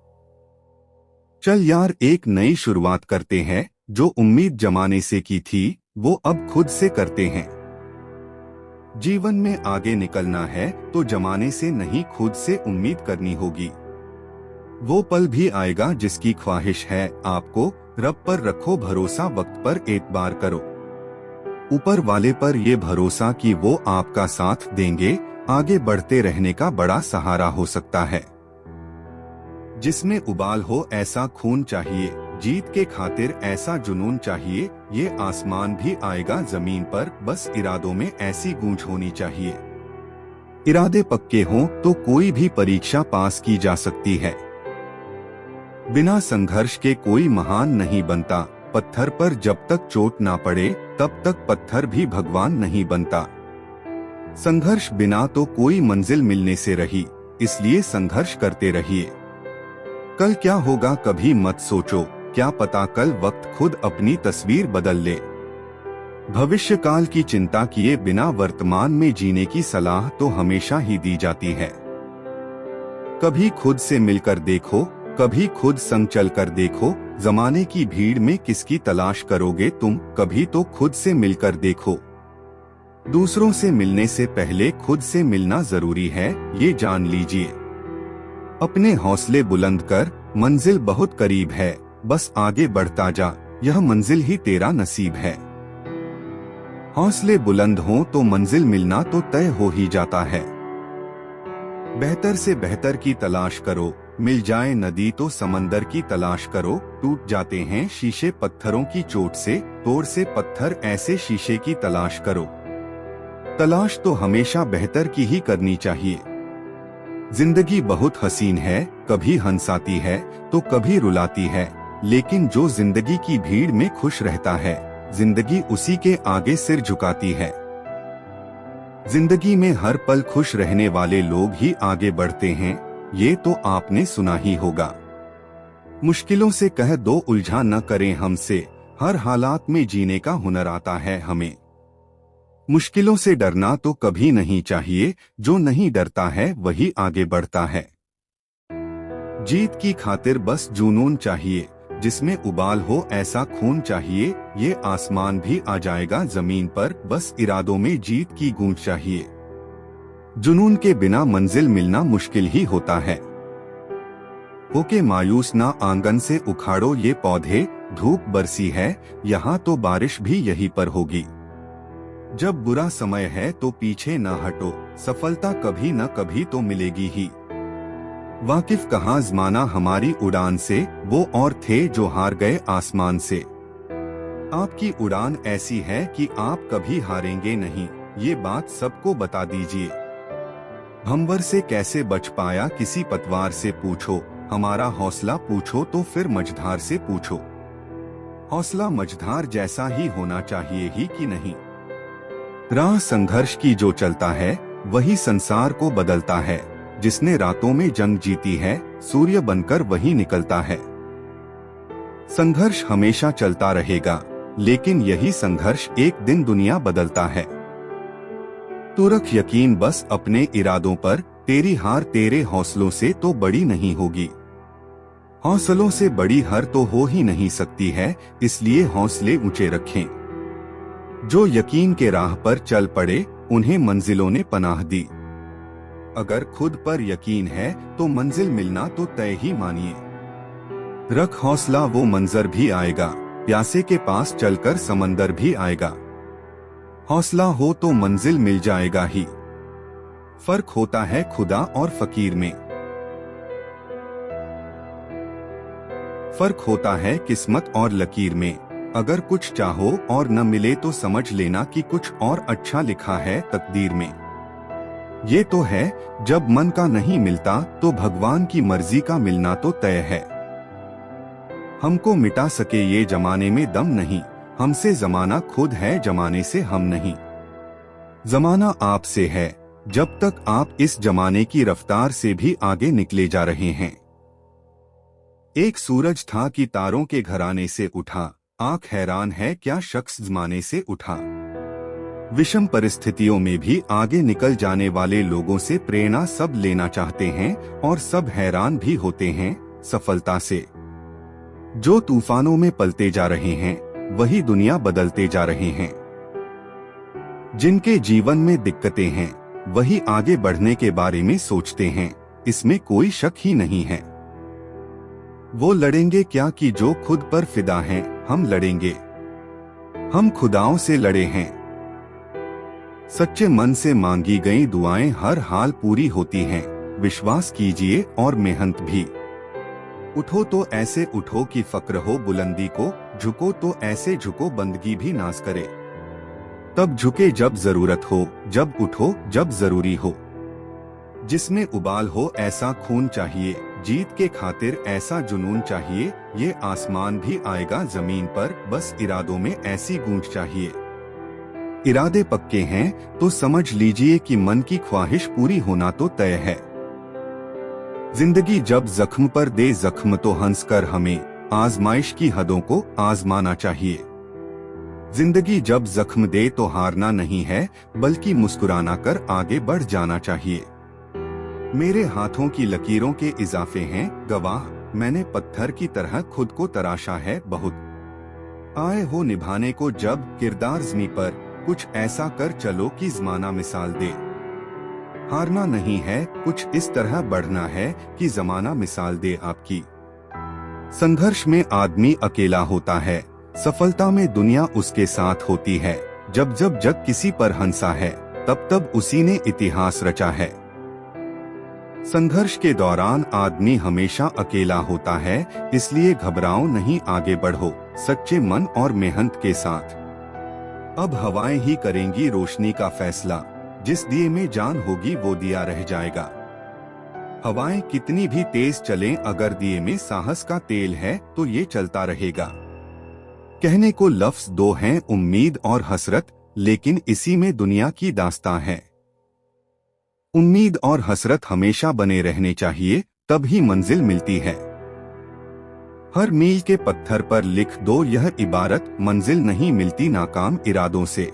चल यार, एक नई शुरुआत करते हैं। जो उम्मीद जमाने से की थी वो अब खुद से करते हैं। जीवन में आगे निकलना है तो जमाने से नहीं, खुद से उम्मीद करनी होगी। वो पल भी आएगा जिसकी ख्वाहिश है आपको। रब पर रखो भरोसा, वक्त पर एतबार करो। ऊपर वाले पर ये भरोसा कि वो आपका साथ देंगे। आगे बढ़ते रहने का बड़ा सहारा हो सकता है। जिसमें उबाल हो ऐसा खून चाहिए, जीत के खातिर ऐसा जुनून चाहिए। ये आसमान भी आएगा जमीन पर, बस इरादों में ऐसी गूंज होनी चाहिए। इरादे पक्के हों तो कोई भी परीक्षा पास की जा सकती है। बिना संघर्ष के कोई महान नहीं बनता। पत्थर पर जब तक चोट ना पड़े तब तक पत्थर भी भगवान नहीं बनता। संघर्ष बिना तो कोई मंजिल मिलने से रही, इसलिए संघर्ष करते रहिए। कल क्या होगा कभी मत सोचो, क्या पता कल वक्त खुद अपनी तस्वीर बदल ले। भविष्य काल की चिंता किए बिना वर्तमान में जीने की सलाह तो हमेशा ही दी जाती है। कभी खुद से मिलकर देखो, कभी खुद संग चलकर देखो। जमाने की भीड़ में किसकी तलाश करोगे तुम, कभी तो खुद से मिलकर देखो। दूसरों से मिलने से पहले खुद से मिलना जरूरी है, ये जान लीजिए। अपने हौसले बुलंद कर, मंजिल बहुत करीब है, बस आगे बढ़ता जा, यह मंजिल ही तेरा नसीब है। हौसले बुलंद हो तो मंजिल मिलना तो तय हो ही जाता है। बेहतर से बेहतर की तलाश करो, मिल जाए नदी तो समंदर की तलाश करो। टूट जाते हैं शीशे पत्थरों की चोट से, तोड़ से पत्थर ऐसे शीशे की तलाश करो। तलाश तो हमेशा बेहतर की ही करनी चाहिए। जिंदगी बहुत हसीन है, कभी हंसाती है तो कभी रुलाती है, लेकिन जो जिंदगी की भीड़ में खुश रहता है, जिंदगी उसी के आगे सिर झुकाती है। जिंदगी में हर पल खुश रहने वाले लोग ही आगे बढ़ते हैं, ये तो आपने सुना ही होगा। मुश्किलों से कह दो उलझा न करें हमसे, हर हालात में जीने का हुनर आता है हमें। मुश्किलों से डरना तो कभी नहीं चाहिए, जो नहीं डरता है वही आगे बढ़ता है। जीत की खातिर बस जुनून चाहिए, जिसमें उबाल हो ऐसा खून चाहिए। ये आसमान भी आ जाएगा जमीन पर, बस इरादों में जीत की गूंज चाहिए। जुनून के बिना मंजिल मिलना मुश्किल ही होता है। होके मायूस ना आंगन से उखाड़ो ये पौधे, धूप बरसी है यहाँ तो बारिश भी यहीं पर होगी। जब बुरा समय है तो पीछे न हटो, सफलता कभी न कभी तो मिलेगी ही। वाकिफ कहाँ ज़माना हमारी उड़ान से, वो और थे जो हार गए आसमान से। आपकी उड़ान ऐसी है कि आप कभी हारेंगे नहीं, ये बात सबको बता दीजिए। भंवर से कैसे बच पाया किसी पतवार से पूछो, हमारा हौसला पूछो तो फिर मझधार से पूछो। हौसला मझधार जैसा ही होना चाहिए ही कि नहीं। राह संघर्ष की जो चलता है वही संसार को बदलता है। जिसने रातों में जंग जीती है, सूर्य बनकर वही निकलता है। संघर्ष हमेशा चलता रहेगा, लेकिन यही संघर्ष एक दिन दुनिया बदलता है। तू रख यकीन बस अपने इरादों पर, तेरी हार तेरे हौसलों से तो बड़ी नहीं होगी। हौसलों से बड़ी हार तो हो ही नहीं सकती है, इसलिए हौसले ऊंचे रखें। जो यकीन के राह पर चल पड़े, उन्हें मंजिलों ने पनाह दी। अगर खुद पर यकीन है तो मंजिल मिलना तो तय ही मानिए। रख हौसला, वो मंजर भी आएगा, प्यासे के पास चलकर समंदर भी आएगा। हौसला हो तो मंजिल मिल जाएगा ही। फर्क होता है खुदा और फकीर में। फर्क होता है किस्मत और लकीर में। अगर कुछ चाहो और न मिले तो समझ लेना कि कुछ और अच्छा लिखा है तकदीर में। ये तो है, जब मन का नहीं मिलता तो भगवान की मर्जी का मिलना तो तय है। हमको मिटा सके ये जमाने में दम नहीं, हमसे जमाना खुद है, जमाने से हम नहीं। जमाना आपसे है, जब तक आप इस जमाने की रफ्तार से भी आगे निकले जा रहे हैं। एक सूरज था कि तारों के घराने से उठा, आंख हैरान है क्या शख्स जमाने से उठा। विषम परिस्थितियों में भी आगे निकल जाने वाले लोगों से प्रेरणा सब लेना चाहते हैं और सब हैरान भी होते हैं सफलता से। जो तूफानों में पलते जा रहे हैं वही दुनिया बदलते जा रहे हैं। जिनके जीवन में दिक्कतें हैं वही आगे बढ़ने के बारे में सोचते हैं, इसमें कोई शक ही नहीं है। वो लड़ेंगे क्या कि जो खुद पर फिदा हैं, हम लड़ेंगे। हम खुदाओं से लड़े हैं। सच्चे मन से मांगी गई दुआएं हर हाल पूरी होती हैं। विश्वास कीजिए और मेहनत भी। उठो तो ऐसे उठो कि फक्र हो बुलंदी को, झुको तो ऐसे झुको बंदगी भी नाज करे। तब झुके जब जरूरत हो, जब उठो जब जरूरी हो। जिसमें उबाल हो ऐसा खून चाहिए, जीत के खातिर ऐसा जुनून चाहिए। ये आसमान भी आएगा जमीन पर, बस इरादों में ऐसी गूंज चाहिए। इरादे पक्के हैं तो समझ लीजिए कि मन की ख्वाहिश पूरी होना तो तय है। जिंदगी जब जख्म पर दे जख्म तो हंसकर हमें आजमाइश की हदों को आजमाना चाहिए। जिंदगी जब जख्म दे तो हारना नहीं है, बल्कि मुस्कुराना कर आगे बढ़ जाना चाहिए। मेरे हाथों की लकीरों के इजाफे हैं गवाह, मैंने पत्थर की तरह खुद को तराशा है बहुत। आए हो निभाने को जब किरदार ज़मी पर, कुछ ऐसा कर चलो कि ज़माना मिसाल दे। हारना नहीं है, कुछ इस तरह बढ़ना है कि ज़माना मिसाल दे आपकी। संघर्ष में आदमी अकेला होता है, सफलता में दुनिया उसके साथ होती है। जब जब जग किसी पर हंसा है, तब तब उसी ने इतिहास रचा है। संघर्ष के दौरान आदमी हमेशा अकेला होता है, इसलिए घबराओ नहीं, आगे बढ़ो सच्चे मन और मेहनत के साथ। अब हवाएं ही करेंगी रोशनी का फैसला, जिस दिए में जान होगी वो दिया रह जाएगा। हवाएं कितनी भी तेज चलें, अगर दिए में साहस का तेल है तो ये चलता रहेगा। कहने को लफ्ज दो हैं, उम्मीद और हसरत, लेकिन इसी में दुनिया की दास्तां है। उम्मीद और हसरत हमेशा बने रहने चाहिए, तब ही मंजिल मिलती है। हर मील के पत्थर पर लिख दो यह इबारत, मंजिल नहीं मिलती नाकाम इरादों से।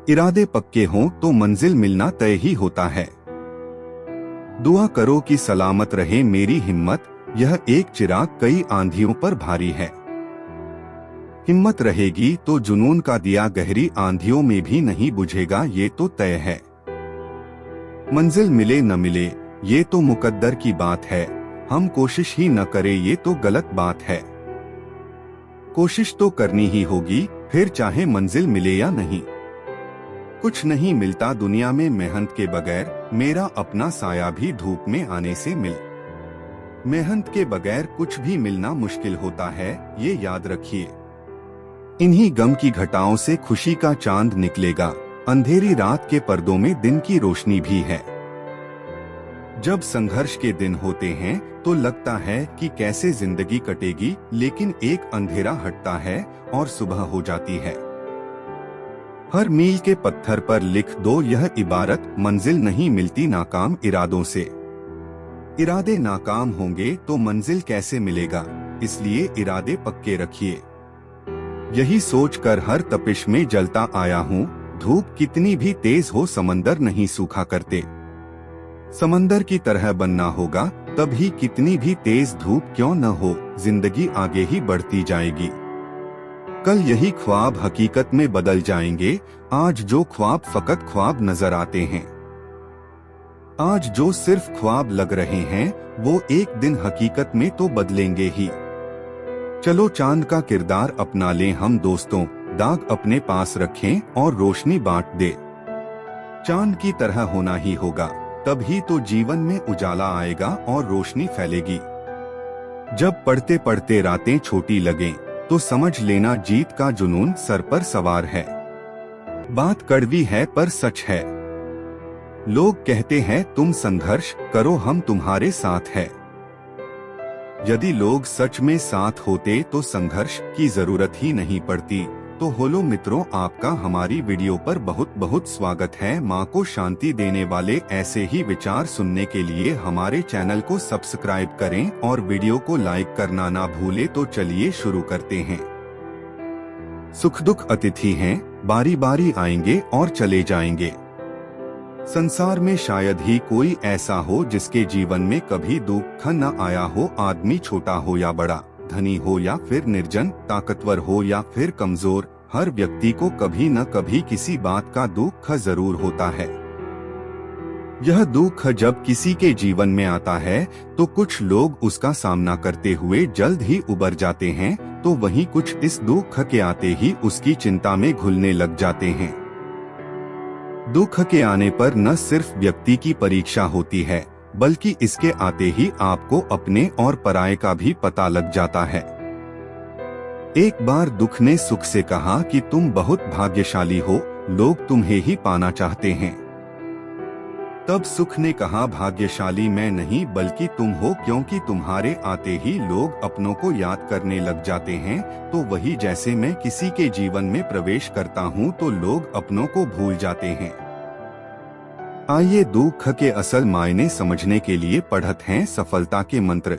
इरादे पक्के हों तो मंजिल मिलना तय ही होता है। दुआ करो कि सलामत रहे मेरी हिम्मत, यह एक चिराग कई आंधियों पर भारी है। हिम्मत रहेगी तो जुनून का दिया गहरी आंधियों में भी नहीं बुझेगा, ये तो तय है। मंजिल मिले न मिले ये तो मुकद्दर की बात है, हम कोशिश ही न करें ये तो गलत बात है। कोशिश तो करनी ही होगी, फिर चाहे मंजिल मिले या नहीं। कुछ नहीं मिलता दुनिया में मेहनत के बगैर, मेरा अपना साया भी धूप में आने से मिल। मेहनत के बगैर कुछ भी मिलना मुश्किल होता है, ये याद रखिए। इन्हीं गम की घटाओं से खुशी का चांद निकलेगा, अंधेरी रात के पर्दों में दिन की रोशनी भी है। जब संघर्ष के दिन होते हैं तो लगता है कि कैसे जिंदगी कटेगी, लेकिन एक अंधेरा हटता है और सुबह हो जाती है। हर मील के पत्थर पर लिख दो यह इबारत, मंजिल नहीं मिलती नाकाम इरादों से। इरादे नाकाम होंगे तो मंजिल कैसे मिलेगा, इसलिए इरादे पक्के रखिए। यही सोचकर हर तपिश में जलता आया हूँ, धूप कितनी भी तेज हो समंदर नहीं सूखा करते। समंदर की तरह बनना होगा, तभी कितनी भी तेज धूप क्यों न हो, जिंदगी आगे ही बढ़ती जाएगी। कल यही ख्वाब हकीकत में बदल जाएंगे, आज जो ख्वाब फकत ख्वाब नजर आते हैं। आज जो सिर्फ ख्वाब लग रहे हैं, वो एक दिन हकीकत में तो बदलेंगे ही। चलो चांद का किरदार अपना लें हम दोस्तों, दाग अपने पास रखें और रोशनी बांट दे। चांद की तरह होना ही होगा, तभी तो जीवन में उजाला आएगा और रोशनी फैलेगी। जब पढ़ते पढ़ते रातें छोटी लगें, तो समझ लेना जीत का जुनून सर पर सवार है। बात कड़वी है पर सच है। लोग कहते हैं तुम संघर्ष करो हम तुम्हारे साथ है। यदि लोग सच में साथ होते तो संघर्ष की जरूरत ही नहीं पड़ती। तो हेलो मित्रों, आपका हमारी वीडियो पर बहुत बहुत स्वागत है। माँ को शांति देने वाले ऐसे ही विचार सुनने के लिए हमारे चैनल को सब्सक्राइब करें और वीडियो को लाइक करना ना भूले। तो चलिए शुरू करते हैं। सुख दुख अतिथि हैं, बारी बारी आएंगे और चले जाएंगे। संसार में शायद ही कोई ऐसा हो जिसके जीवन में कभी दुख न आया हो। आदमी छोटा हो या बड़ा, धनी हो या फिर निर्जन, ताकतवर हो या फिर कमजोर, हर व्यक्ति को कभी न कभी किसी बात का दुख जरूर होता है। यह दुख जब किसी के जीवन में आता है तो कुछ लोग उसका सामना करते हुए जल्द ही उबर जाते हैं, तो वहीं कुछ इस दुख के आते ही उसकी चिंता में घुलने लग जाते हैं। दुख के आने पर न सिर्फ व्यक्ति की परीक्षा होती है, बल्कि इसके आते ही आपको अपने और पराये का भी पता लग जाता है। एक बार दुख ने सुख से कहा कि तुम बहुत भाग्यशाली हो, लोग तुम्हें ही पाना चाहते हैं। तब सुख ने कहा, भाग्यशाली मैं नहीं बल्कि तुम हो, क्योंकि तुम्हारे आते ही लोग अपनों को याद करने लग जाते हैं। तो वही जैसे मैं किसी के जीवन में प्रवेश करता हूँ तो लोग अपनों को भूल जाते हैं। आइए दुख के असल मायने समझने के लिए पढ़ते हैं सफलता के मंत्र।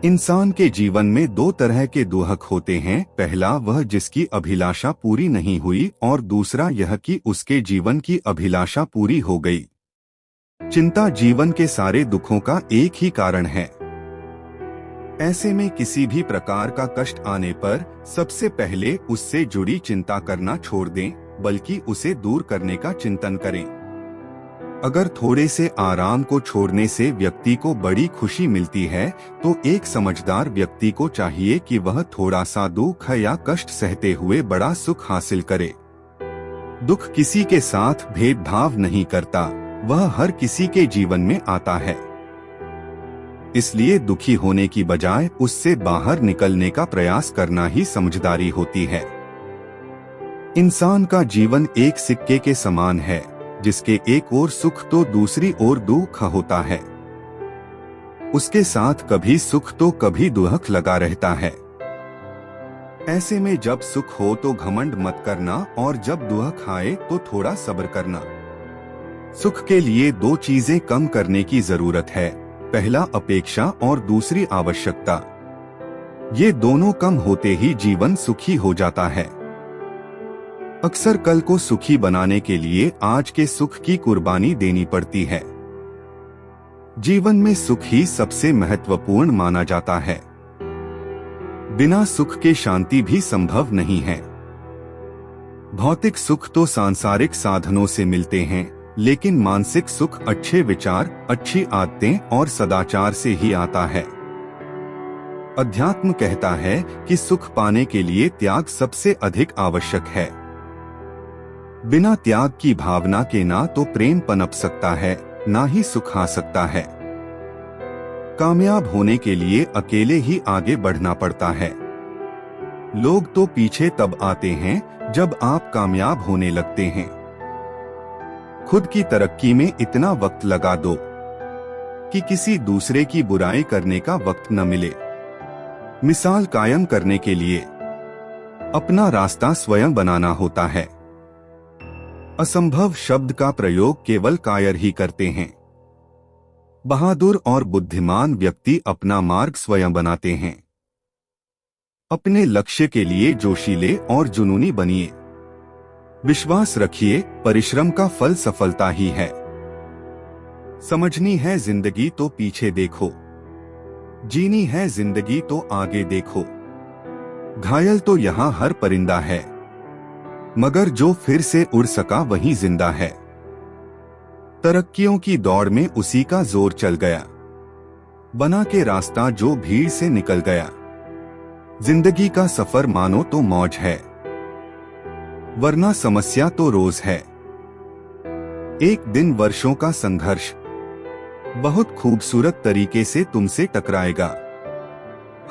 इंसान के जीवन में दो तरह के दुख होते हैं। पहला वह जिसकी अभिलाषा पूरी नहीं हुई, और दूसरा यह कि उसके जीवन की अभिलाषा पूरी हो गई। चिंता जीवन के सारे दुखों का एक ही कारण है। ऐसे में किसी भी प्रकार का कष्ट आने पर सबसे पहले उससे जुड़ी चिंता करना छोड़ दें, बल्कि उसे दूर करने का चिंतन करें। अगर थोड़े से आराम को छोड़ने से व्यक्ति को बड़ी खुशी मिलती है, तो एक समझदार व्यक्ति को चाहिए कि वह थोड़ा सा दुख या कष्ट सहते हुए बड़ा सुख हासिल करे। दुख किसी के साथ भेदभाव नहीं करता, वह हर किसी के जीवन में आता है। इसलिए दुखी होने की बजाय उससे बाहर निकलने का प्रयास करना ही समझदारी होती है। इंसान का जीवन एक सिक्के के समान है, जिसके एक ओर सुख तो दूसरी ओर दुख होता है। उसके साथ कभी सुख तो कभी दुख लगा रहता है। ऐसे में जब सुख हो तो घमंड मत करना, और जब दुख आए तो थोड़ा सब्र करना। सुख के लिए दो चीजें कम करने की जरूरत है, पहला अपेक्षा और दूसरी आवश्यकता। ये दोनों कम होते ही जीवन सुखी हो जाता है। अक्सर कल को सुखी बनाने के लिए आज के सुख की कुर्बानी देनी पड़ती है। जीवन में सुख ही सबसे महत्वपूर्ण माना जाता है। बिना सुख के शांति भी संभव नहीं है। भौतिक सुख तो सांसारिक साधनों से मिलते हैं, लेकिन मानसिक सुख अच्छे विचार, अच्छी आदतें और सदाचार से ही आता है। अध्यात्म कहता है कि सुख पाने के लिए त्याग सबसे अधिक आवश्यक है। बिना त्याग की भावना के ना तो प्रेम पनप सकता है, ना ही सुख आ सकता है। कामयाब होने के लिए अकेले ही आगे बढ़ना पड़ता है। लोग तो पीछे तब आते हैं जब आप कामयाब होने लगते हैं। खुद की तरक्की में इतना वक्त लगा दो कि किसी दूसरे की बुराई करने का वक्त न मिले। मिसाल कायम करने के लिए अपना रास्ता स्वयं बनाना होता है। असंभव शब्द का प्रयोग केवल कायर ही करते हैं। बहादुर और बुद्धिमान व्यक्ति अपना मार्ग स्वयं बनाते हैं। अपने लक्ष्य के लिए जोशीले और जुनूनी बनिए। विश्वास रखिए, परिश्रम का फल सफलता ही है। समझनी है जिंदगी तो पीछे देखो, जीनी है जिंदगी तो आगे देखो। घायल तो यहाँ हर परिंदा है, मगर जो फिर से उड़ सका वही जिंदा है। तरक्कियों की दौड़ में उसी का जोर चल गया, बना के रास्ता जो भीड़ से निकल गया। जिंदगी का सफर मानो तो मौज है, वरना समस्या तो रोज है। एक दिन वर्षों का संघर्ष बहुत खूबसूरत तरीके से तुमसे टकराएगा।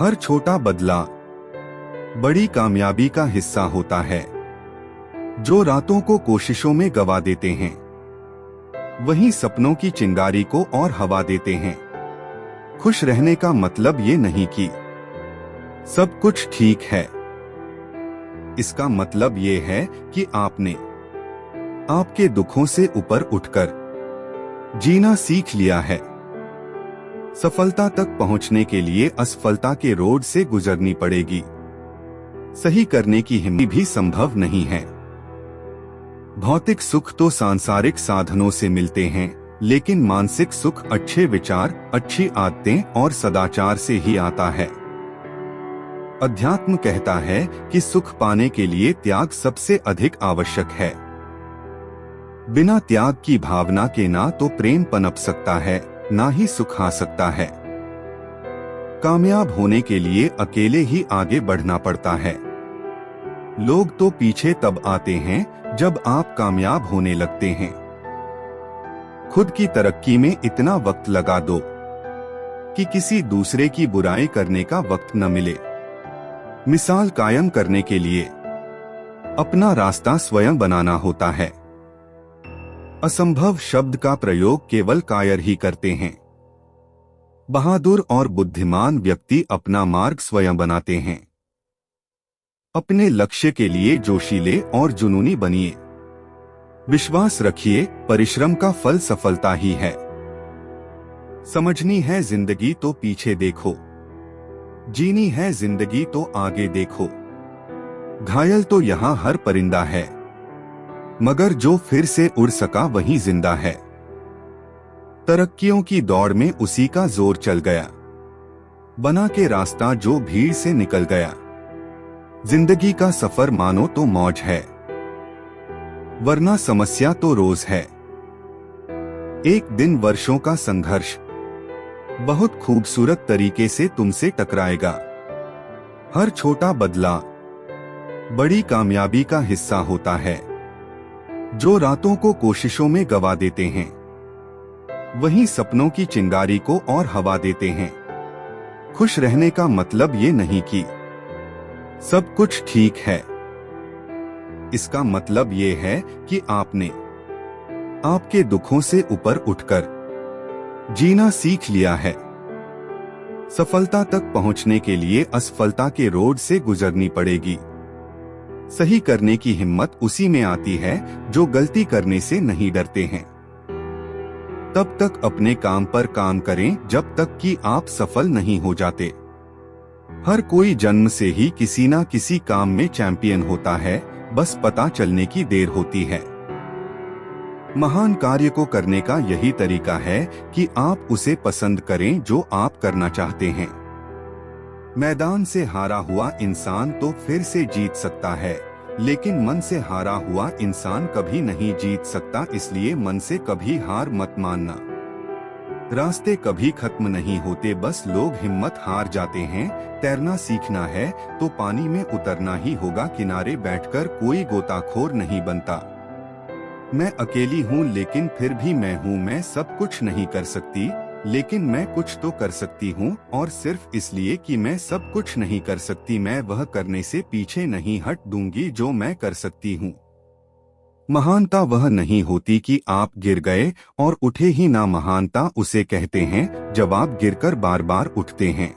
हर छोटा बदलाव बड़ी कामयाबी का हिस्सा होता है। जो रातों को कोशिशों में गवा देते हैं, वही सपनों की चिंगारी को और हवा देते हैं। खुश रहने का मतलब ये नहीं कि सब कुछ ठीक है। इसका मतलब ये है कि आपने आपके दुखों से ऊपर उठकर जीना सीख लिया है। सफलता तक पहुंचने के लिए असफलता के रोड से गुजरनी पड़ेगी। सही करने की हिम्मत भी संभव नहीं है। भौतिक सुख तो सांसारिक साधनों से मिलते हैं, लेकिन मानसिक सुख अच्छे विचार, अच्छी आदतें और सदाचार से ही आता है। अध्यात्म कहता है कि सुख पाने के लिए त्याग सबसे अधिक आवश्यक है। बिना त्याग की भावना के ना तो प्रेम पनप सकता है, ना ही सुख आ सकता है। कामयाब होने के लिए अकेले ही आगे बढ़ना पड़ता है। लोग तो पीछे तब आते हैं जब आप कामयाब होने लगते हैं। खुद की तरक्की में इतना वक्त लगा दो कि किसी दूसरे की बुराई करने का वक्त न मिले। मिसाल कायम करने के लिए अपना रास्ता स्वयं बनाना होता है। असंभव शब्द का प्रयोग केवल कायर ही करते हैं। बहादुर और बुद्धिमान व्यक्ति अपना मार्ग स्वयं बनाते हैं। अपने लक्ष्य के लिए जोशीले और जुनूनी बनिए। विश्वास रखिए, परिश्रम का फल सफलता ही है। समझनी है जिंदगी तो पीछे देखो, जीनी है जिंदगी तो आगे देखो। घायल तो यहाँ हर परिंदा है, मगर जो फिर से उड़ सका वही जिंदा है। तरक्कियों की दौड़ में उसी का जोर चल गया, बना के रास्ता जो भीड़ से निकल गया। जिंदगी का सफर मानो तो मौज है, वरना समस्या तो रोज है। एक दिन वर्षों का संघर्ष बहुत खूबसूरत तरीके से तुमसे टकराएगा। हर छोटा बदलाव बड़ी कामयाबी का हिस्सा होता है। जो रातों को कोशिशों में गवा देते हैं, वही सपनों की चिंगारी को और हवा देते हैं। खुश रहने का मतलब ये नहीं कि सब कुछ ठीक है। इसका मतलब ये है कि आपने आपके दुखों से ऊपर उठकर जीना सीख लिया है। सफलता तक पहुंचने के लिए असफलता के रोड से गुजरनी पड़ेगी। सही करने की हिम्मत उसी में आती है जो गलती करने से नहीं डरते हैं। तब तक अपने काम पर काम करें जब तक कि आप सफल नहीं हो जाते। हर कोई जन्म से ही किसी ना किसी काम में चैंपियन होता है, बस पता चलने की देर होती है। महान कार्य को करने का यही तरीका है कि आप उसे पसंद करें जो आप करना चाहते हैं। मैदान से हारा हुआ इंसान तो फिर से जीत सकता है, लेकिन मन से हारा हुआ इंसान कभी नहीं जीत सकता। इसलिए मन से कभी हार मत मानना। रास्ते कभी खत्म नहीं होते, बस लोग हिम्मत हार जाते हैं। तैरना सीखना है तो पानी में उतरना ही होगा, किनारे बैठकर कोई गोताखोर नहीं बनता। मैं अकेली हूँ लेकिन फिर भी मैं हूँ। मैं सब कुछ नहीं कर सकती, लेकिन मैं कुछ तो कर सकती हूँ, और सिर्फ इसलिए कि मैं सब कुछ नहीं कर सकती, मैं वह करने से पीछे नहीं हट दूंगी जो मैं कर सकती हूँ। महानता वह नहीं होती कि आप गिर गए और उठे ही ना, महानता उसे कहते हैं जब आप गिरकर बार बार उठते हैं।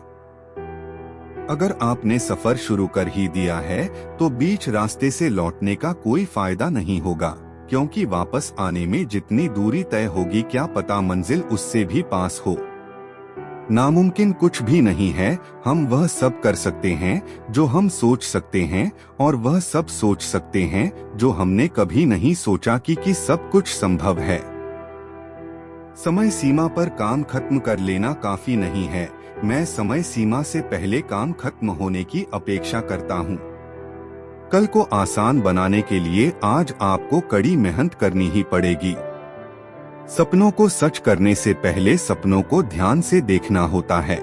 अगर आपने सफर शुरू कर ही दिया है तो बीच रास्ते से लौटने का कोई फायदा नहीं होगा, क्योंकि वापस आने में जितनी दूरी तय होगी क्या पता मंजिल उससे भी पास हो। नामुमकिन कुछ भी नहीं है। हम वह सब कर सकते हैं जो हम सोच सकते हैं, और वह सब सोच सकते हैं जो हमने कभी नहीं सोचा कि सब कुछ संभव है। समय सीमा पर काम खत्म कर लेना काफी नहीं है। मैं समय सीमा से पहले काम खत्म होने की अपेक्षा करता हूँ। कल को आसान बनाने के लिए आज आपको कड़ी मेहनत करनी ही पड़ेगी। सपनों को सच करने से पहले सपनों को ध्यान से देखना होता है।